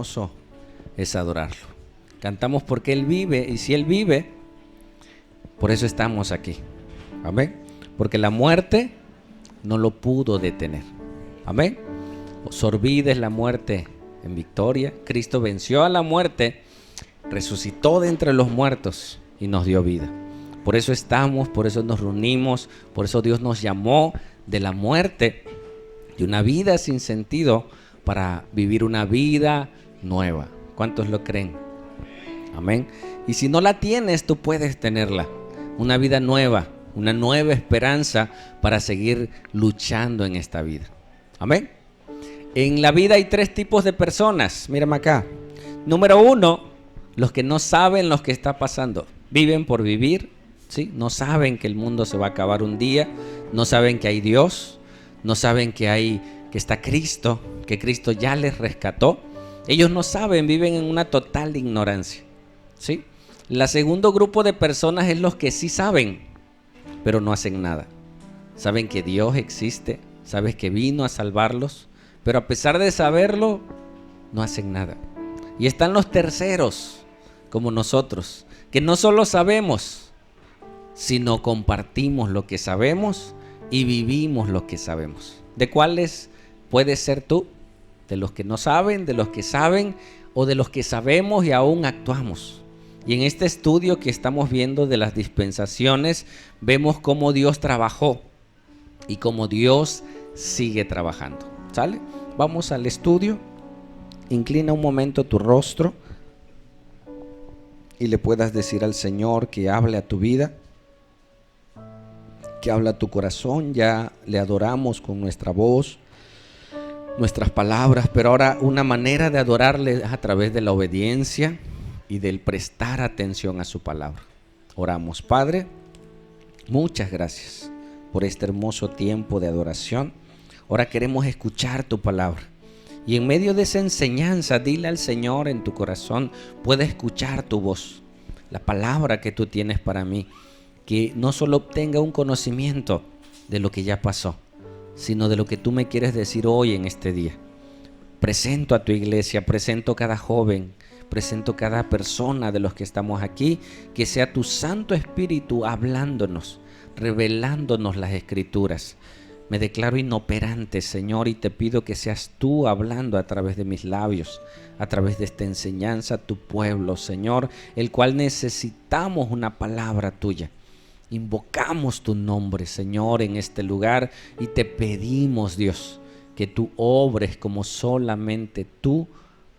hermoso es adorarlo. Cantamos porque Él vive, y si Él vive, por eso estamos aquí. Amén. Porque la muerte no lo pudo detener. Amén. Sorbides la muerte en victoria. Cristo venció a la muerte, resucitó de entre los muertos y nos dio vida. Por eso estamos, por eso nos reunimos, por eso Dios nos llamó de la muerte, de una vida sin sentido, para vivir una vida nueva. ¿Cuántos lo creen? Amén. Y si no la tienes, tú puedes tenerla. Una vida nueva, una nueva esperanza para seguir luchando en esta vida. Amén. En la vida hay 3 tipos de personas. Mírame acá. Número 1, los que no saben lo que está pasando. Viven por vivir, ¿sí? No saben que el mundo se va a acabar un día. No saben que hay Dios. No saben que está Cristo, que Cristo ya les rescató. Ellos no saben, viven en una total ignorancia, ¿sí? El segundo grupo de personas es los que sí saben, pero no hacen nada. Saben que Dios existe, saben que vino a salvarlos, pero a pesar de saberlo, no hacen nada. Y están los terceros, como nosotros, que no solo sabemos, sino compartimos lo que sabemos y vivimos lo que sabemos. ¿De cuáles puedes ser tú? ¿De los que no saben, de los que saben o de los que sabemos y aún actuamos? Y en este estudio que estamos viendo de las dispensaciones, vemos cómo Dios trabajó y cómo Dios sigue trabajando. ¿Sale? Vamos al estudio. Inclina un momento tu rostro y le puedas decir al Señor que hable a tu vida, que hable a tu corazón. Ya le adoramos con nuestra voz, nuestras palabras, pero ahora una manera de adorarle es a través de la obediencia y del prestar atención a su palabra. Oramos. Padre, muchas gracias por este hermoso tiempo de adoración. Ahora queremos escuchar tu palabra. Y en medio de esa enseñanza, dile al Señor en tu corazón, puede escuchar tu voz, la palabra que tú tienes para mí, que no solo obtenga un conocimiento de lo que ya pasó, sino de lo que tú me quieres decir hoy en este día. Presento a tu iglesia, presento cada joven, presento cada persona de los que estamos aquí, que sea tu Santo Espíritu hablándonos, revelándonos las Escrituras. Me declaro inoperante, Señor, y te pido que seas tú hablando a través de mis labios, a través de esta enseñanza a tu pueblo, Señor, el cual necesitamos una palabra tuya. Invocamos tu nombre, Señor, en este lugar y te pedimos, Dios, que tú obres como solamente tú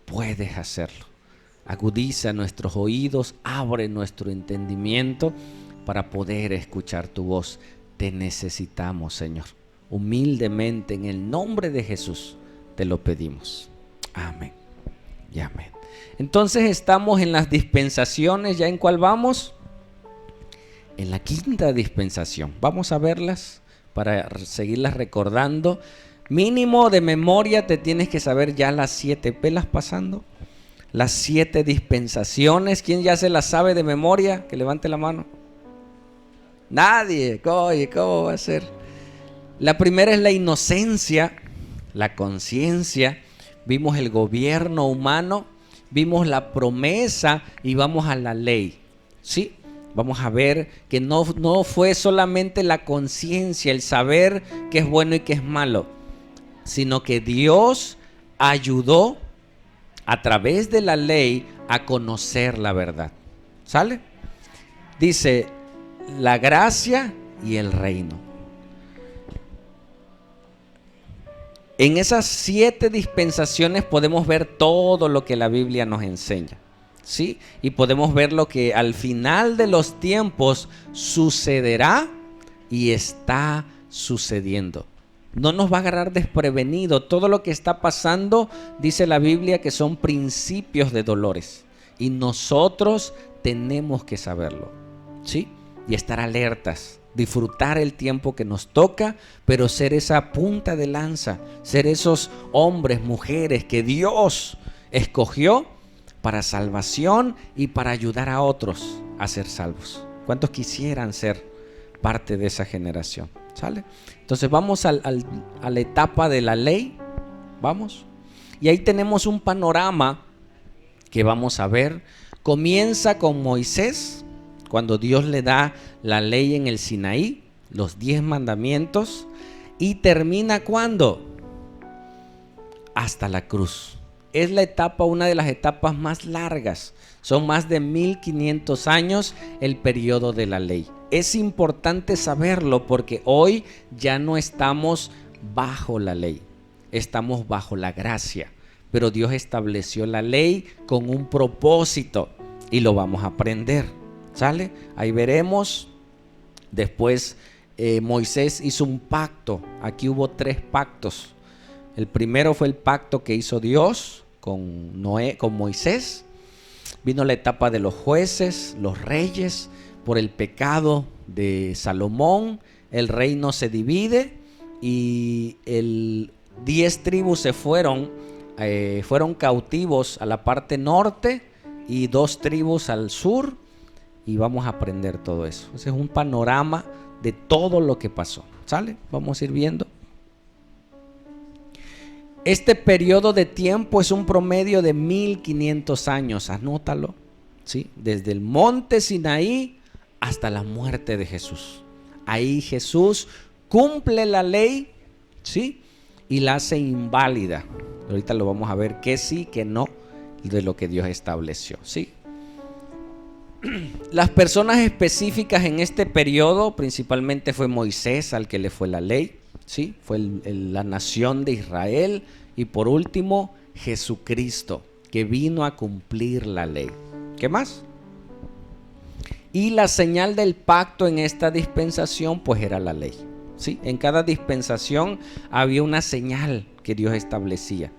puedes hacerlo. Agudiza nuestros oídos, abre nuestro entendimiento para poder escuchar tu voz. Te necesitamos, Señor. Humildemente, en el nombre de Jesús, te lo pedimos. Amén y amén. Entonces estamos en las dispensaciones. ¿Ya en cuál vamos? En la 5ª dispensación. Vamos a verlas para seguirlas recordando. Mínimo de memoria te tienes que saber ya las 7. ¿Velas pasando? Las 7 dispensaciones. ¿Quién ya se las sabe de memoria? Que levante la mano. Nadie. Oye, ¿cómo va a ser? La primera es la inocencia, la conciencia. Vimos el gobierno humano, vimos la promesa y vamos a la ley. ¿Sí? Vamos a ver que no fue solamente la conciencia, el saber qué es bueno y qué es malo, sino que Dios ayudó a través de la ley a conocer la verdad. ¿Sale? Dice la gracia y el reino. En esas 7 dispensaciones podemos ver todo lo que la Biblia nos enseña, ¿sí? Y podemos ver lo que al final de los tiempos sucederá y está sucediendo. No nos va a agarrar desprevenido. Todo lo que está pasando, dice la Biblia, que son principios de dolores. Y nosotros tenemos que saberlo, ¿sí? Y estar alertas. Disfrutar el tiempo que nos toca, pero ser esa punta de lanza, ser esos hombres, mujeres que Dios escogió para salvación y para ayudar a otros a ser salvos. ¿Cuántos quisieran ser parte de esa generación? ¿Sale? Entonces vamos a la etapa de la ley. Vamos. Y ahí tenemos un panorama que vamos a ver comienza con Moisés, cuando Dios le da la ley en el Sinaí, los 10 mandamientos, y termina ¿cuándo? Hasta la cruz. Es la etapa, una de las etapas más largas. Son más de 1500 años el periodo de la ley. Es importante saberlo porque hoy ya no estamos bajo la ley, estamos bajo la gracia. Pero Dios estableció la ley con un propósito y lo vamos a aprender. ¿Sale? Ahí veremos. Después Moisés hizo un pacto. Aquí hubo 3 pactos. El primero fue el pacto que hizo Dios con Moisés. Vino la etapa de los jueces, los reyes. Por el pecado de Salomón, el reino se divide y 10 tribus se fueron cautivos a la parte norte y 2 tribus al sur. Y vamos a aprender todo eso. Ese es un panorama de todo lo que pasó. ¿Sale? Vamos a ir viendo. Este periodo de tiempo es un promedio de 1500 años. Anótalo. ¿Sí? Desde el monte Sinaí hasta la muerte de Jesús. Ahí Jesús cumple la ley, ¿sí? Y la hace inválida. Ahorita lo vamos a ver que sí, que no, de lo que Dios estableció, ¿sí? Las personas específicas en este periodo principalmente fue Moisés, al que le fue la ley, ¿sí? Fue la nación de Israel. Y por último, Jesucristo, que vino a cumplir la ley. ¿Qué más? Y la señal del pacto en esta dispensación pues era la ley, ¿sí? En cada dispensación había una señal que Dios establecía.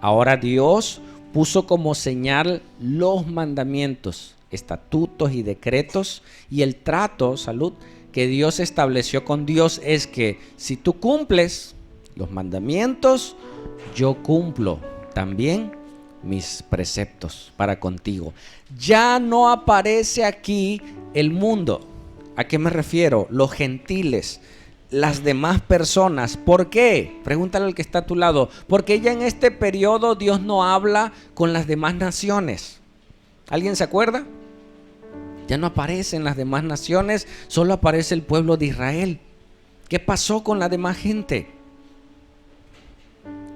Ahora Dios puso como señal los mandamientos, estatutos y decretos, y el trato, salud, que Dios estableció con Dios es que si tú cumples los mandamientos, yo cumplo también mis preceptos para contigo. Ya no aparece aquí el mundo. ¿A qué me refiero? Los gentiles, las demás personas. ¿Por qué? Pregúntale al que está a tu lado. Porque ya en este periodo Dios no habla con las demás naciones. ¿Alguien se acuerda? Ya no aparecen las demás naciones, solo aparece el pueblo de Israel. ¿Qué pasó con la demás gente?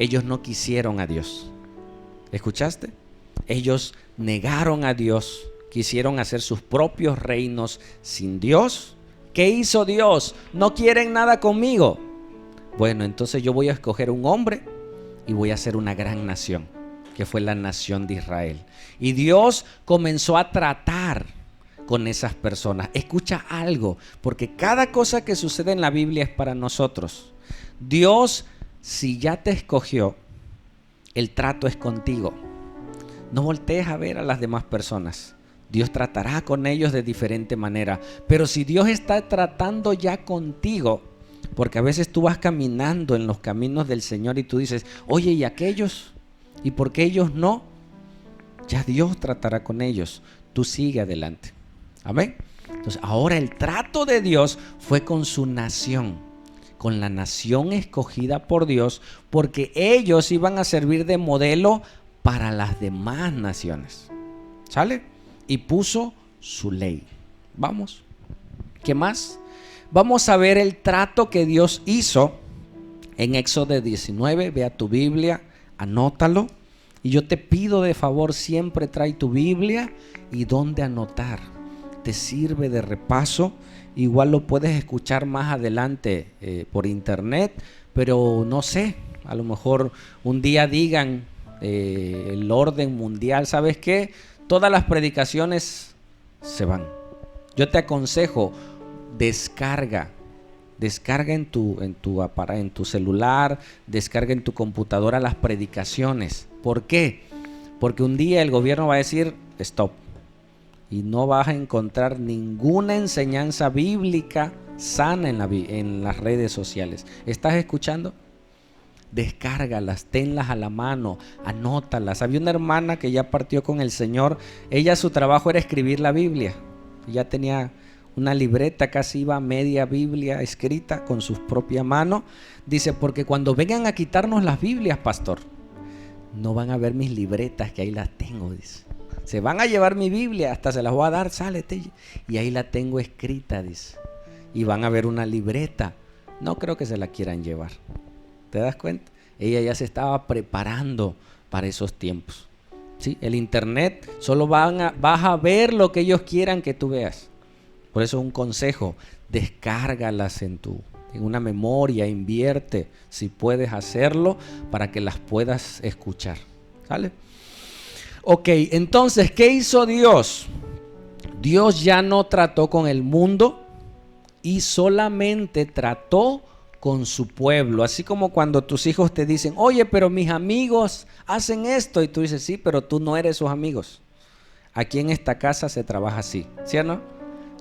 Ellos no quisieron a Dios. ¿Escuchaste? Ellos negaron a Dios, quisieron hacer sus propios reinos sin Dios. ¿Qué hizo Dios? No quieren nada conmigo. Bueno, entonces yo voy a escoger un hombre y voy a hacer una gran nación, que fue la nación de Israel. Y Dios comenzó a tratar con esas personas. Escucha algo, porque cada cosa que sucede en la Biblia es para nosotros. Dios, si ya te escogió, el trato es contigo. No voltees a ver a las demás personas. Dios tratará con ellos de diferente manera. Pero si Dios está tratando ya contigo, porque a veces tú vas caminando en los caminos del Señor y tú dices, oye, ¿y aquellos? ¿Y por qué ellos no? Ya Dios tratará con ellos. Tú sigue adelante. Amén. Entonces ahora el trato de Dios fue con su nación, con la nación escogida por Dios, porque ellos iban a servir de modelo para las demás naciones. ¿Sale? Y puso su ley. Vamos. ¿Qué más? Vamos a ver el trato que Dios hizo en Éxodo 19. Ve a tu Biblia, anótalo. Y yo te pido de favor, siempre trae tu Biblia y dónde anotar. Te sirve de repaso. Igual lo puedes escuchar más adelante por internet, pero no sé, a lo mejor un día digan el orden mundial, ¿sabes qué? Todas las predicaciones se van. Yo te aconsejo, descarga en tu celular, descarga en tu computadora las predicaciones. ¿Por qué? Porque un día el gobierno va a decir stop y no vas a encontrar ninguna enseñanza bíblica sana en las redes sociales. ¿Estás escuchando? Descárgalas, tenlas a la mano, anótalas. Había una hermana que ya partió con el Señor. Ella, su trabajo era escribir la Biblia. Ya tenía una libreta, casi iba media Biblia escrita con sus propias manos. Dice, porque cuando vengan a quitarnos las Biblias, pastor, no van a ver mis libretas, que ahí las tengo, dice. Se van a llevar mi Biblia, hasta se las voy a dar, sálete. Y ahí la tengo escrita, dice. Y van a ver una libreta. No creo que se la quieran llevar. ¿Te das cuenta? Ella ya se estaba preparando para esos tiempos. ¿Sí? El internet solo vas a ver lo que ellos quieran que tú veas. Por eso un consejo, descárgalas en una memoria, invierte si puedes hacerlo para que las puedas escuchar. ¿Sale? Ok, entonces, ¿qué hizo Dios? Dios ya no trató con el mundo y solamente trató con su pueblo. Así como cuando tus hijos te dicen, oye, pero mis amigos hacen esto, y tú dices, sí, pero tú no eres sus amigos. Aquí en esta casa se trabaja así, ¿sí o no?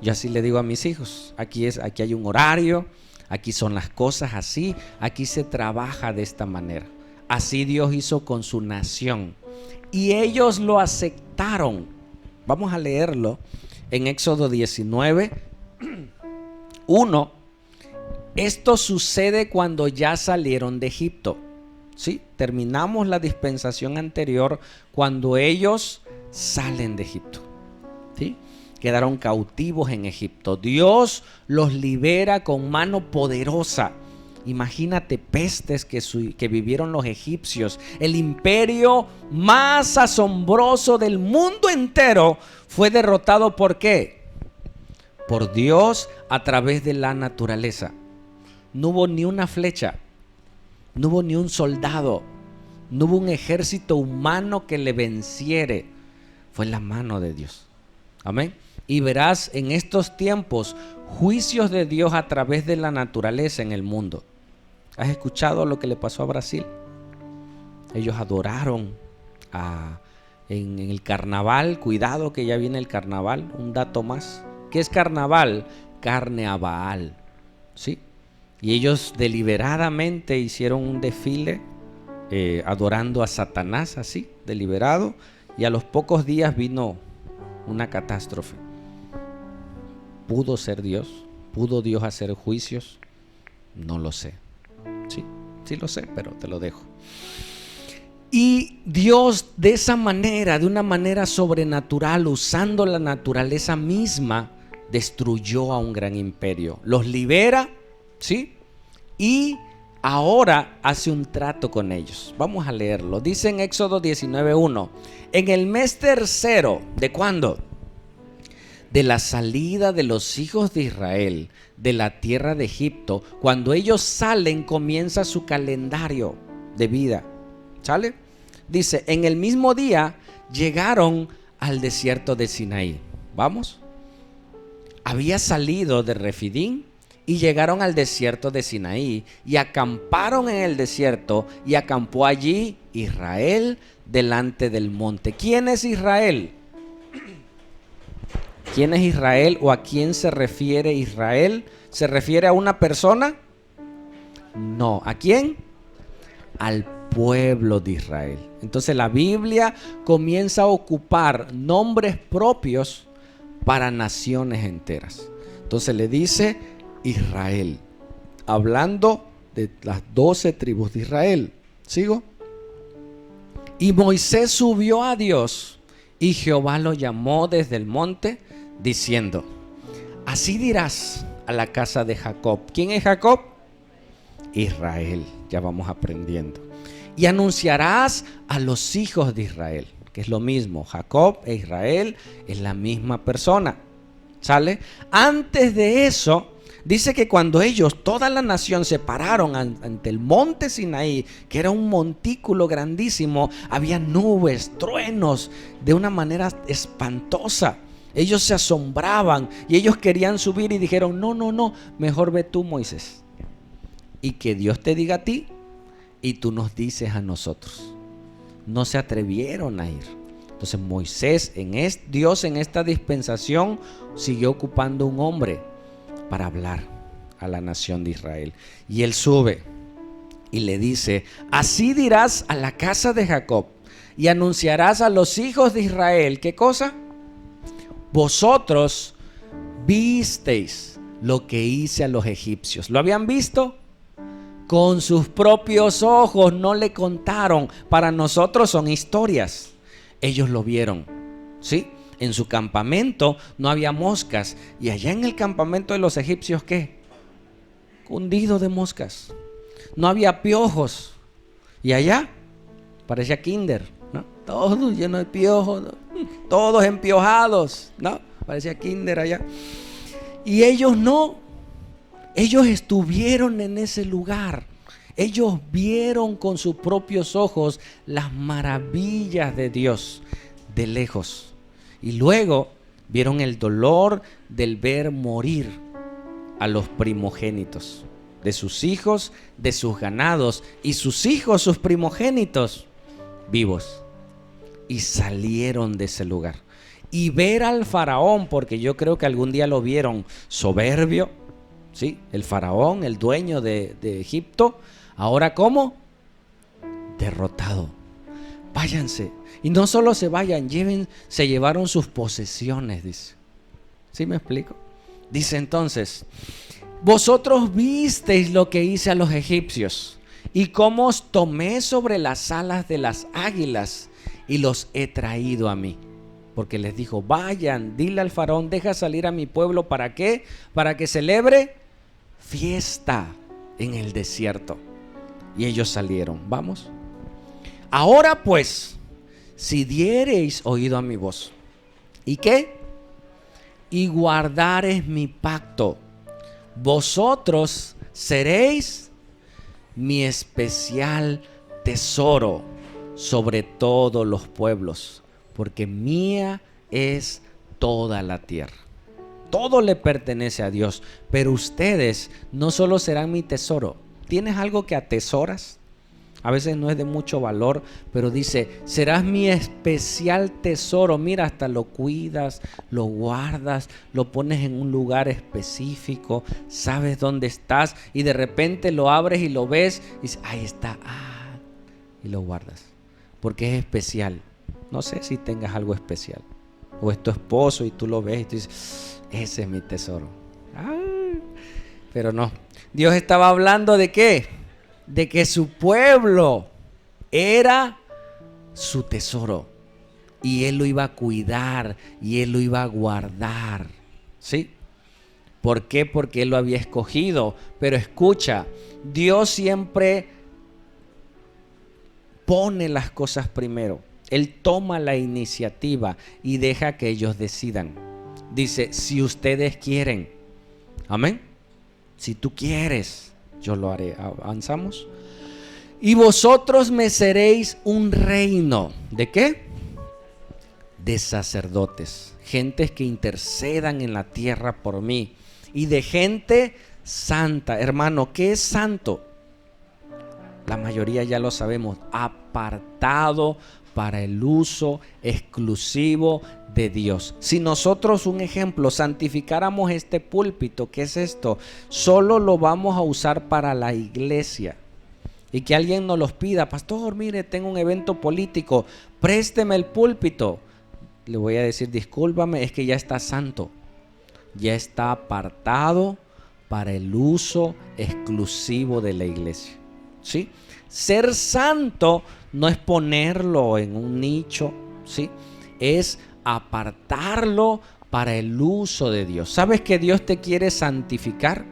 Yo así le digo a mis hijos, aquí hay un horario, aquí son las cosas así, aquí se trabaja de esta manera. Así Dios hizo con su nación y ellos lo aceptaron. Vamos a leerlo en Éxodo 19, 1. Esto sucede cuando ya salieron de Egipto. ¿Sí? Terminamos la dispensación anterior cuando ellos salen de Egipto. ¿Sí? Quedaron cautivos en Egipto. Dios los libera con mano poderosa. Imagínate pestes que vivieron los egipcios. El imperio más asombroso del mundo entero fue derrotado. ¿Por qué? Por Dios a través de la naturaleza. No hubo ni una flecha, no hubo ni un soldado, no hubo un ejército humano que le venciere. Fue la mano de Dios. Amén. Y verás en estos tiempos juicios de Dios a través de la naturaleza en el mundo. ¿Has escuchado lo que le pasó a Brasil? Ellos adoraron en el carnaval. Cuidado que ya viene el carnaval. Un dato más. ¿Qué es carnaval? Carne a Baal. ¿Sí? Y ellos deliberadamente hicieron un desfile adorando a Satanás, así, deliberado. Y a los pocos días vino una catástrofe. ¿Pudo ser Dios? ¿Pudo Dios hacer juicios? No lo sé. Sí lo sé, pero te lo dejo. Y Dios de esa manera, de una manera sobrenatural, usando la naturaleza misma, destruyó a un gran imperio. Los libera, ¿sí? Y ahora hace un trato con ellos. Vamos a leerlo. Dice en Éxodo 19:1. En el mes tercero, ¿de cuándo? De la salida de los hijos de Israel de la tierra de Egipto. Cuando ellos salen, comienza su calendario de vida. ¿Sale? Dice, en el mismo día llegaron al desierto de Sinaí. ¿Vamos? Había salido de Refidín y llegaron al desierto de Sinaí y acamparon en el desierto, y acampó allí Israel delante del monte. ¿Quién es Israel? ¿Quién es Israel o a quién se refiere Israel? ¿Se refiere a una persona? No. ¿A quién? Al pueblo de Israel. Entonces la Biblia comienza a ocupar nombres propios para naciones enteras. Entonces le dice Israel, hablando de las 12 tribus de Israel. ¿Sigo? Y Moisés subió a Dios y Jehová lo llamó desde el monte diciendo, así dirás a la casa de Jacob. ¿Quién es Jacob? Israel. Ya vamos aprendiendo. Y anunciarás a los hijos de Israel, que es lo mismo. Jacob e Israel es la misma persona. ¿Sale? Antes de eso, dice que cuando ellos, toda la nación, se pararon ante el monte Sinaí, que era un montículo grandísimo, había nubes, truenos, de una manera espantosa. Ellos se asombraban y ellos querían subir y dijeron, no, mejor ve tú, Moisés. Y que Dios te diga a ti y tú nos dices a nosotros. No se atrevieron a ir. Entonces Moisés, Dios en esta dispensación siguió ocupando un hombre para hablar a la nación de Israel. Y él sube y le dice, así dirás a la casa de Jacob y anunciarás a los hijos de Israel. ¿Qué cosa? Vosotros visteis lo que hice a los egipcios. ¿Lo habían visto? Con sus propios ojos, no le contaron. Para nosotros son historias. Ellos lo vieron. ¿sí? En su campamento no había moscas. Y allá en el campamento de los egipcios, ¿qué? Cundido de moscas. No había piojos. Y allá parecía kinder, ¿no? Todos llenos de piojos, ¿no? Todos empiojados, ¿no? Parecía kinder allá. Y ellos no. Ellos estuvieron en ese lugar. Ellos vieron con sus propios ojos las maravillas de Dios de lejos. Y luego vieron el dolor del ver morir a los primogénitos de sus hijos, de sus ganados, y sus hijos, sus primogénitos, vivos. Y salieron de ese lugar. Y ver al faraón, porque yo creo que algún día lo vieron soberbio, ¿sí? El faraón, el dueño de Egipto, ahora ¿cómo? Derrotado. Váyanse. Y no solo se vayan, se llevaron sus posesiones, dice. ¿Sí me explico? Dice entonces: vosotros visteis lo que hice a los egipcios y cómo os tomé sobre las alas de las águilas y los he traído a mí. Porque les dijo: vayan, dile al faraón, deja salir a mi pueblo. ¿Para qué? Para que celebre fiesta en el desierto. Y ellos salieron. Vamos. Ahora pues, si diereis oído a mi voz. ¿Y qué? Y guardareis mi pacto, vosotros seréis mi especial tesoro sobre todos los pueblos, porque mía es toda la tierra. Todo le pertenece a Dios, pero ustedes no solo serán mi tesoro. ¿Tienes algo que atesoras? A veces no es de mucho valor, pero dice: serás mi especial tesoro. Mira, hasta lo cuidas, lo guardas, lo pones en un lugar específico, sabes dónde estás y de repente lo abres y lo ves y dices: ahí está, y lo guardas, porque es especial. No sé si tengas algo especial, o es tu esposo y tú lo ves y tú dices: ese es mi tesoro. Pero no, Dios estaba hablando ¿de qué? De que su pueblo era su tesoro y Él lo iba a cuidar y Él lo iba a guardar, ¿sí? ¿Por qué? Porque Él lo había escogido. Pero escucha, Dios siempre pone las cosas primero. Él toma la iniciativa y deja que ellos decidan. Dice: si ustedes quieren, amén, si tú quieres, yo lo haré. Avanzamos. Y vosotros me seréis un reino. ¿De qué? De sacerdotes, gentes que intercedan en la tierra por mí, y de gente santa. Hermano, ¿qué es santo? La mayoría ya lo sabemos: apartado para el uso exclusivo de Dios. Si nosotros, un ejemplo, santificáramos este púlpito, ¿qué es esto? Solo lo vamos a usar para la iglesia. Y que alguien nos los pida: pastor, mire, tengo un evento político, présteme el púlpito. Le voy a decir: discúlpame, es que ya está santo. Ya está apartado para el uso exclusivo de la iglesia, ¿sí? Ser santo no es ponerlo en un nicho, ¿sí? Es apartarlo para el uso de Dios. ¿Sabes que Dios te quiere santificar?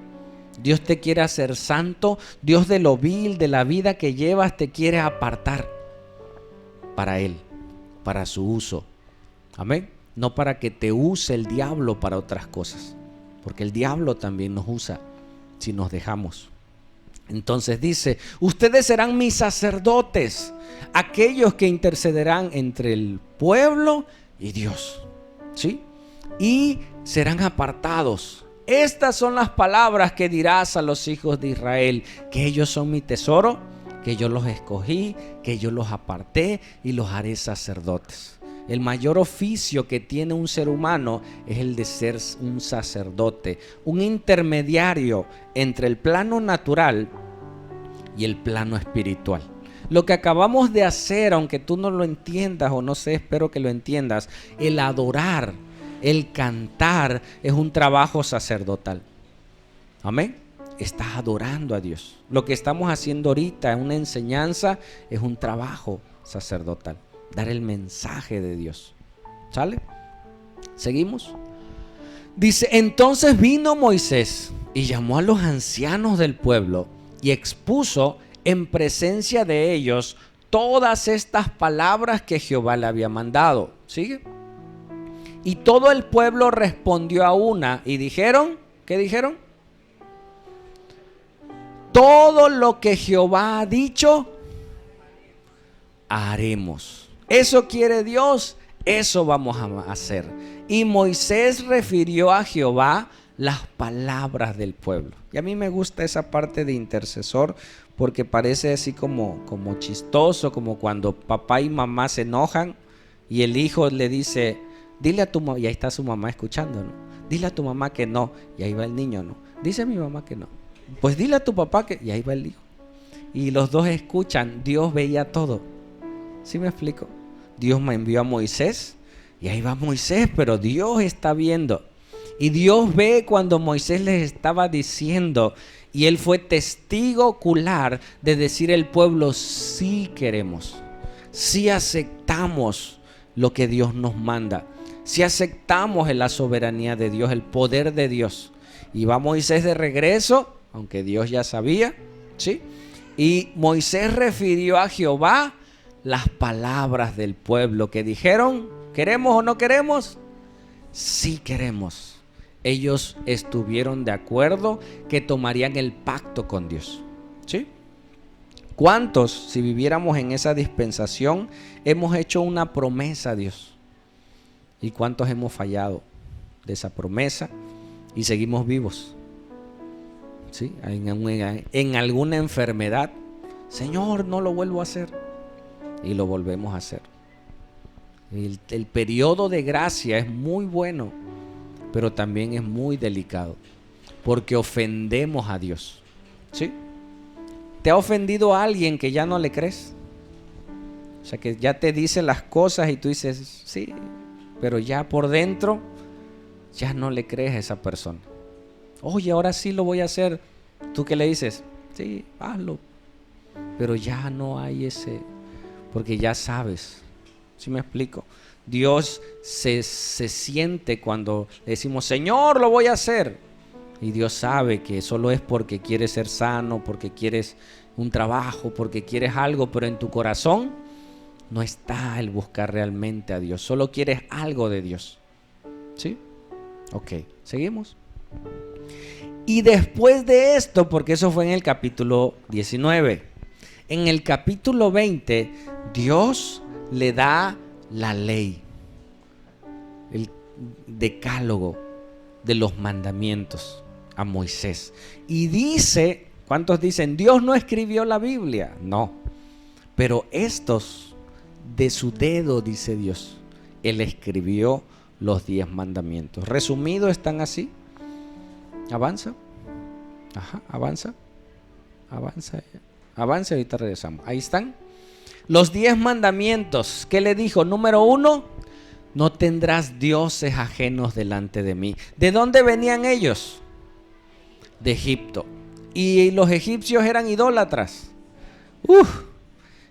Dios te quiere hacer santo. Dios, de lo vil, de la vida que llevas, te quiere apartar para Él, para su uso. Amén. No para que te use el diablo para otras cosas, porque el diablo también nos usa si nos dejamos. Entonces dice: ustedes serán mis sacerdotes, aquellos que intercederán entre el pueblo y Dios, ¿sí? Y serán apartados. Estas son las palabras que dirás a los hijos de Israel: que ellos son mi tesoro, que yo los escogí, que yo los aparté y los haré sacerdotes. El mayor oficio que tiene un ser humano es el de ser un sacerdote, un intermediario entre el plano natural y el plano espiritual. Lo que acabamos de hacer, aunque tú no lo entiendas o no sé, espero que lo entiendas, el adorar, el cantar es un trabajo sacerdotal. Amén. Estás adorando a Dios. Lo que estamos haciendo ahorita, una enseñanza, es un trabajo sacerdotal. Dar el mensaje de Dios. ¿Sale? ¿Seguimos? Dice, entonces vino Moisés y llamó a los ancianos del pueblo y expuso en presencia de ellos todas estas palabras que Jehová le había mandado. ¿Sigue? Y todo el pueblo respondió a una y dijeron, ¿qué dijeron? Todo lo que Jehová ha dicho, haremos. Eso quiere Dios, eso vamos a hacer. Y Moisés refirió a Jehová las palabras del pueblo. Y a mí me gusta esa parte de intercesor porque parece así como chistoso, como cuando papá y mamá se enojan y el hijo le dice, dile a tu mamá, y ahí está su mamá escuchando, ¿no? Dile a tu mamá que no, y ahí va el niño, ¿no? Dice a mi mamá que no. Pues dile a tu papá que, y ahí va el hijo. Y los dos escuchan, Dios veía todo. ¿Sí me explico? Dios me envió a Moisés y ahí va Moisés, pero Dios está viendo. Y Dios ve cuando Moisés les estaba diciendo y él fue testigo ocular de decir al pueblo, sí queremos, sí aceptamos lo que Dios nos manda, sí aceptamos en la soberanía de Dios, el poder de Dios. Y va Moisés de regreso, aunque Dios ya sabía, ¿sí? Y Moisés refirió a Jehová las palabras del pueblo que dijeron, ¿queremos o no queremos? Sí queremos. Ellos estuvieron de acuerdo que tomarían el pacto con Dios. ¿Sí? ¿Cuántos, si viviéramos en esa dispensación, hemos hecho una promesa a Dios? ¿Y cuántos hemos fallado de esa promesa y seguimos vivos? ¿Sí? En alguna enfermedad, Señor, no lo vuelvo a hacer. Y lo volvemos a hacer. El periodo de gracia es muy bueno, pero también es muy delicado, porque ofendemos a Dios. ¿Sí? ¿Te ha ofendido a alguien que ya no le crees? O sea, que ya te dice las cosas y tú dices, sí, pero ya por dentro, ya no le crees a esa persona. Oye, ahora sí lo voy a hacer. ¿Tú qué le dices? Sí, hazlo. Pero ya no hay ese, porque ya sabes. ¿Sí me explico? Dios se siente cuando decimos, Señor, lo voy a hacer. Y Dios sabe que solo es porque quieres ser sano, porque quieres un trabajo, porque quieres algo, pero en tu corazón no está el buscar realmente a Dios. Solo quieres algo de Dios. ¿Sí? Ok, ¿seguimos? Y después de esto, porque eso fue en el capítulo 19, en el capítulo 20, Dios le da la ley, el decálogo de los mandamientos a Moisés. Y dice, ¿cuántos dicen? Dios no escribió la Biblia. No, pero estos de su dedo, dice Dios, Él escribió los 10 mandamientos. Resumido, están así. Avanza. Ajá, avanza. Avanza y ahorita regresamos. Ahí están. Los 10 mandamientos. ¿Qué le dijo? Número 1, no tendrás dioses ajenos delante de mí. ¿De dónde venían ellos? De Egipto. Y los egipcios eran idólatras.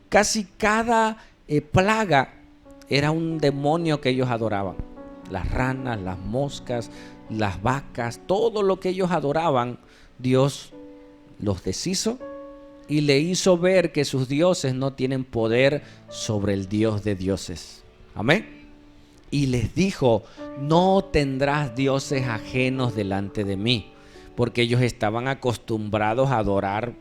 Casi cada plaga era un demonio que ellos adoraban. Las ranas, las moscas, las vacas, todo lo que ellos adoraban, Dios los deshizo y le hizo ver que sus dioses no tienen poder sobre el Dios de dioses. Amén. Y les dijo, no tendrás dioses ajenos delante de mí, porque ellos estaban acostumbrados a adorar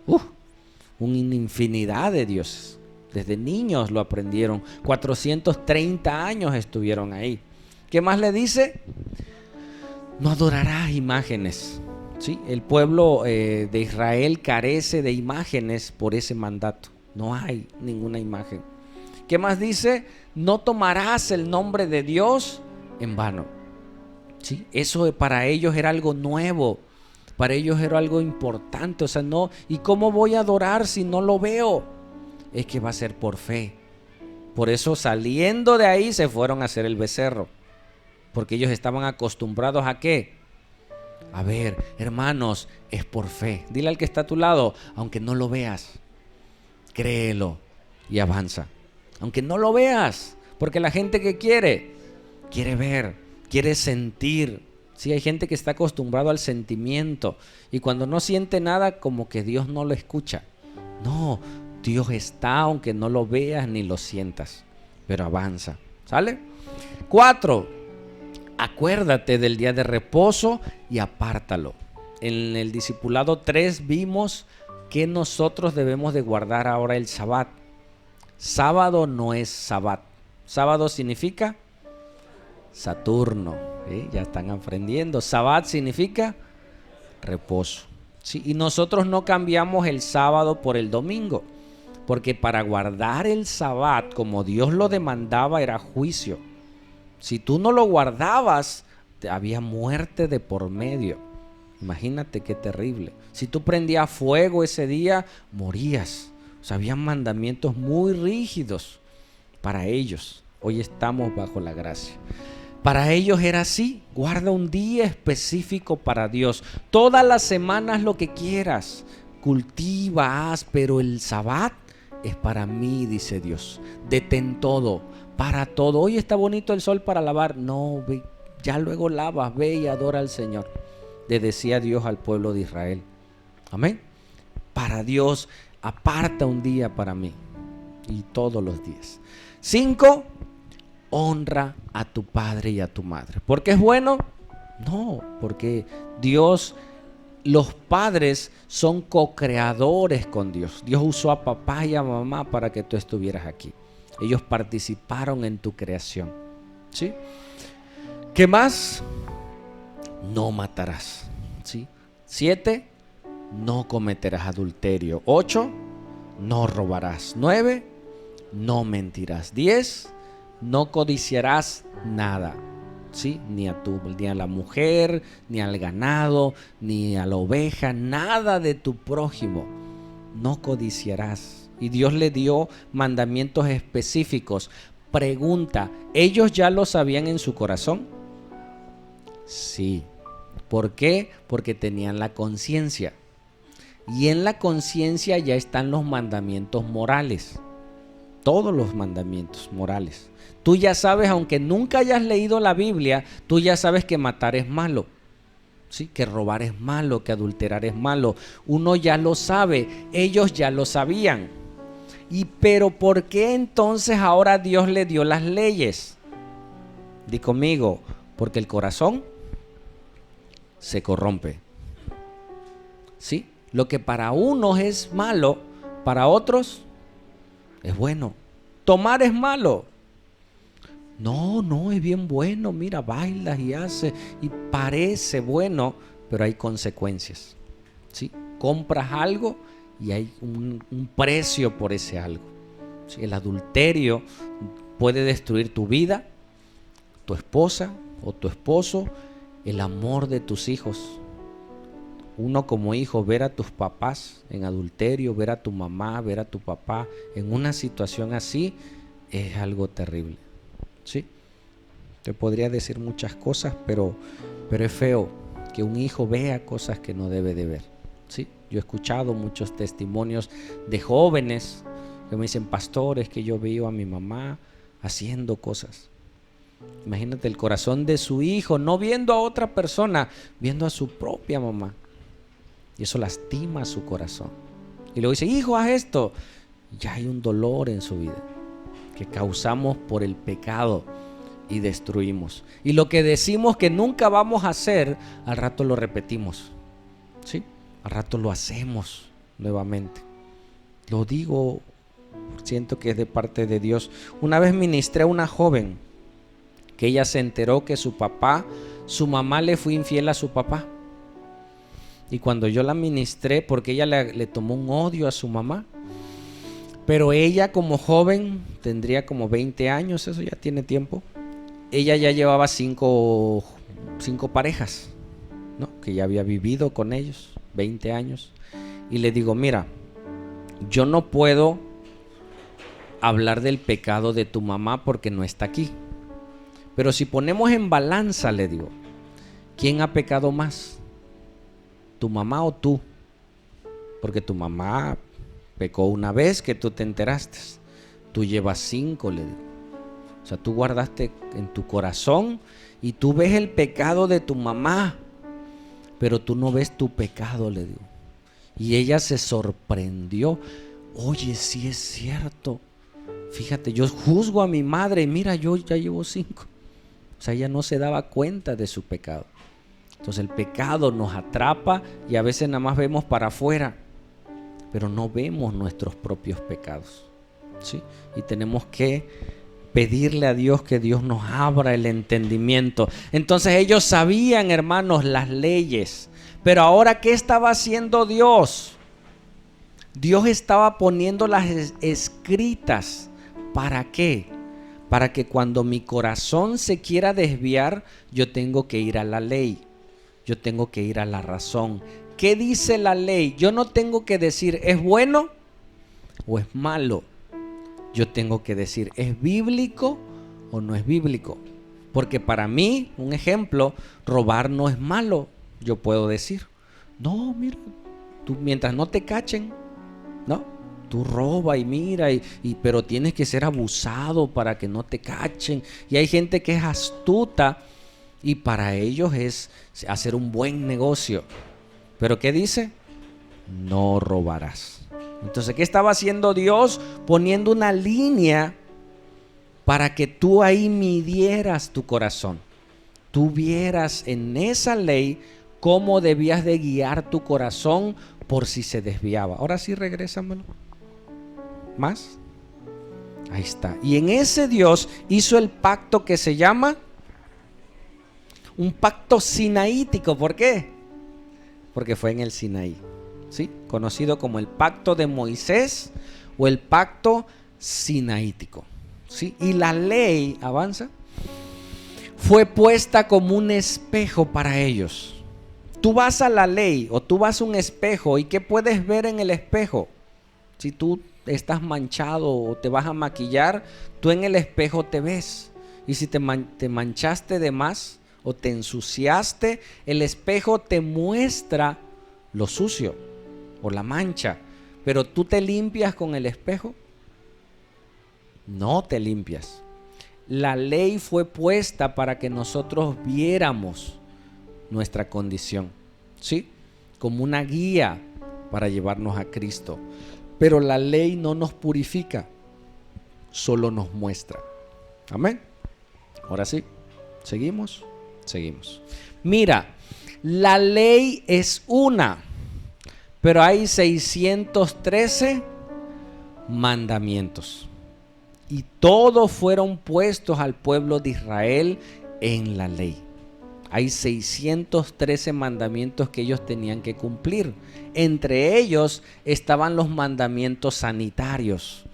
una infinidad de dioses. Desde niños lo aprendieron. 430 años estuvieron ahí. ¿Qué más le dice? No adorarás imágenes. ¿Sí? El pueblo de Israel carece de imágenes por ese mandato. No hay ninguna imagen. ¿Qué más dice? No tomarás el nombre de Dios en vano. ¿Sí? Eso para ellos era algo nuevo. Para ellos era algo importante. O sea, no. ¿Y cómo voy a adorar si no lo veo? Es que va a ser por fe. Por eso, saliendo de ahí, se fueron a hacer el becerro. Porque ellos estaban acostumbrados ¿a qué? A ver, hermanos, es por fe. Dile al que está a tu lado, aunque no lo veas, créelo y avanza. Aunque no lo veas, porque la gente que quiere quiere ver, quiere sentir. Sí, hay gente que está acostumbrado al sentimiento y cuando no siente nada, como que Dios no lo escucha. No, Dios está aunque no lo veas ni lo sientas, pero avanza. ¿Sale? 4. Acuérdate del día de reposo y apártalo. En el discipulado 3 vimos que nosotros debemos de guardar ahora el Sabbat. Sábado no es Sabbat. Sábado significa Saturno. ¿Sí? Ya están aprendiendo. Sabbat significa reposo. ¿Sí? Y nosotros no cambiamos el sábado por el domingo, porque para guardar el Sabbat como Dios lo demandaba era juicio. Si tú no lo guardabas, había muerte de por medio. Imagínate qué terrible. Si tú prendías fuego ese día, morías. O sea, había mandamientos muy rígidos para ellos. Hoy estamos bajo la gracia. Para ellos era así: guarda un día específico para Dios. Todas las semanas lo que quieras, cultiva, haz, pero el Sabbat es para mí, dice Dios. Detén todo, para todo. Hoy está bonito el sol para lavar. No, ve, ya luego lavas, ve y adora al Señor. Le decía Dios al pueblo de Israel. Amén. Para Dios, aparta un día para mí. Y todos los días. 5. Honra a tu padre y a tu madre. ¿Por qué es bueno? No, porque Dios, los padres son co-creadores con Dios. Dios usó a papá y a mamá para que tú estuvieras aquí. Ellos participaron en tu creación. ¿Sí? ¿Qué más? No matarás. ¿Sí? 7. No cometerás adulterio. 8. No robarás. 9. No mentirás. 10. No codiciarás nada, ¿sí? Ni a la mujer, ni al ganado, ni a la oveja, nada de tu prójimo. No codiciarás. Y Dios le dio mandamientos específicos. Pregunta, ¿ellos ya lo sabían en su corazón? Sí. ¿Por qué? Porque tenían la conciencia. Y en la conciencia ya están los mandamientos morales. Todos los mandamientos morales. Tú ya sabes, aunque nunca hayas leído la Biblia, tú ya sabes que matar es malo, ¿sí? Que robar es malo, que adulterar es malo. Uno ya lo sabe, ellos ya lo sabían. Pero ¿por qué entonces ahora Dios le dio las leyes? Di conmigo, porque el corazón se corrompe. ¿Sí? Lo que para unos es malo, para otros es bueno. Tomar es malo. No, es bien bueno. Mira, bailas y haces y parece bueno, pero hay consecuencias. ¿Sí? Compras algo y hay un precio por ese algo. ¿Sí? El adulterio puede destruir tu vida, tu esposa o tu esposo, el amor de tus hijos. Uno como hijo, ver a tus papás en adulterio, ver a tu mamá, ver a tu papá en una situación así, es algo terrible. ¿Sí? Te podría decir muchas cosas, pero es feo que un hijo vea cosas que no debe de ver. ¿Sí? Yo he escuchado muchos testimonios de jóvenes que me dicen: pastores, que yo veo a mi mamá haciendo cosas. Imagínate el corazón de su hijo, no viendo a otra persona, viendo a su propia mamá. Y eso lastima su corazón. Y luego dice: hijo, haz esto. Ya hay un dolor en su vida que causamos por el pecado y destruimos. Y lo que decimos que nunca vamos a hacer, al rato lo repetimos. ¿Sí? Al rato lo hacemos nuevamente. Lo digo, siento que es de parte de Dios. Una vez ministré a una joven que ella se enteró que su mamá le fue infiel a su papá. Y cuando yo la ministré, porque ella le tomó un odio a su mamá, pero ella como joven, tendría como 20 años, eso ya tiene tiempo, ella ya llevaba cinco parejas, ¿no? Que ya había vivido con ellos, 20 años. Y le digo: mira, yo no puedo hablar del pecado de tu mamá porque no está aquí. Pero si ponemos en balanza, le digo, ¿quién ha pecado más? ¿Tu mamá o tú? Porque tu mamá pecó una vez que tú te enteraste. Tú llevas 5, le digo. O sea, tú guardaste en tu corazón y tú ves el pecado de tu mamá, pero tú no ves tu pecado, le digo. Y ella se sorprendió. Oye, sí es cierto. Fíjate, yo juzgo a mi madre y mira, yo ya llevo 5. O sea, ella no se daba cuenta de su pecado. Entonces el pecado nos atrapa y a veces nada más vemos para afuera, pero no vemos nuestros propios pecados, ¿sí? Y tenemos que pedirle a Dios que Dios nos abra el entendimiento. Entonces ellos sabían, hermanos, las leyes. Pero ahora, ¿qué estaba haciendo Dios? Dios estaba poniéndolas escritas. ¿Para qué? Para que cuando mi corazón se quiera desviar, yo tengo que ir a la ley. Yo tengo que ir a la razón. ¿Qué dice la ley? Yo no tengo que decir, ¿es bueno o es malo? Yo tengo que decir, ¿es bíblico o no es bíblico? Porque para mí, un ejemplo, robar no es malo. Yo puedo decir, no, mira, tú mientras no te cachen, ¿no? Tú roba y mira, pero tienes que ser abusado para que no te cachen. Y hay gente que es astuta y para ellos es hacer un buen negocio. ¿Pero qué dice? No robarás. Entonces, ¿qué estaba haciendo Dios? Poniendo una línea para que tú ahí midieras tu corazón. Tú vieras en esa ley cómo debías de guiar tu corazón por si se desviaba. Ahora sí, regrésamelo. ¿Más? Ahí está. Y en ese Dios hizo el pacto que se llama un pacto sinaítico. ¿Por qué? Porque fue en el Sinaí, ¿sí? Conocido como el pacto de Moisés o el pacto sinaítico, ¿sí? Y la ley, avanza, fue puesta como un espejo para ellos. Tú vas a la ley o tú vas a un espejo y ¿qué puedes ver en el espejo? Si tú estás manchado o te vas a maquillar, tú en el espejo te ves. Y si te manchaste de más o te ensuciaste, el espejo te muestra lo sucio o la mancha. Pero tú te limpias con el espejo. No te limpias. La ley fue puesta para que nosotros viéramos nuestra condición, ¿sí? Como una guía para llevarnos a Cristo. Pero la ley no nos purifica, solo nos muestra. Amén. Ahora sí, seguimos. Mira, la ley es una, pero hay 613 mandamientos. Y todos fueron puestos al pueblo de Israel en la ley. Hay 613 mandamientos que ellos tenían que cumplir. Entre ellos estaban los mandamientos sanitarios.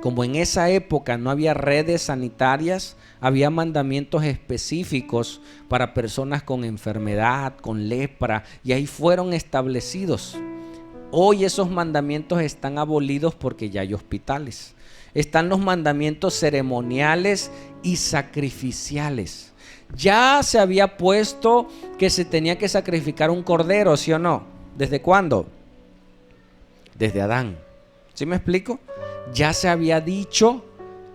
Como en esa época no había redes sanitarias, había mandamientos específicos para personas con enfermedad, con lepra, y ahí fueron establecidos. Hoy esos mandamientos están abolidos porque ya hay hospitales. Están los mandamientos ceremoniales y sacrificiales. Ya se había puesto que se tenía que sacrificar un cordero, ¿sí o no? ¿Desde cuándo? Desde Adán. ¿Sí me explico? Ya se había dicho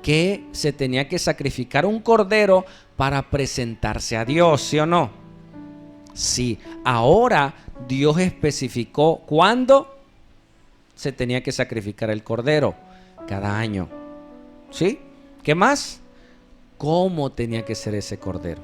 que se tenía que sacrificar un cordero para presentarse a Dios, ¿sí o no? Sí. Ahora Dios especificó cuándo se tenía que sacrificar el cordero. Cada año. ¿Sí? ¿Qué más? ¿Cómo tenía que ser ese cordero?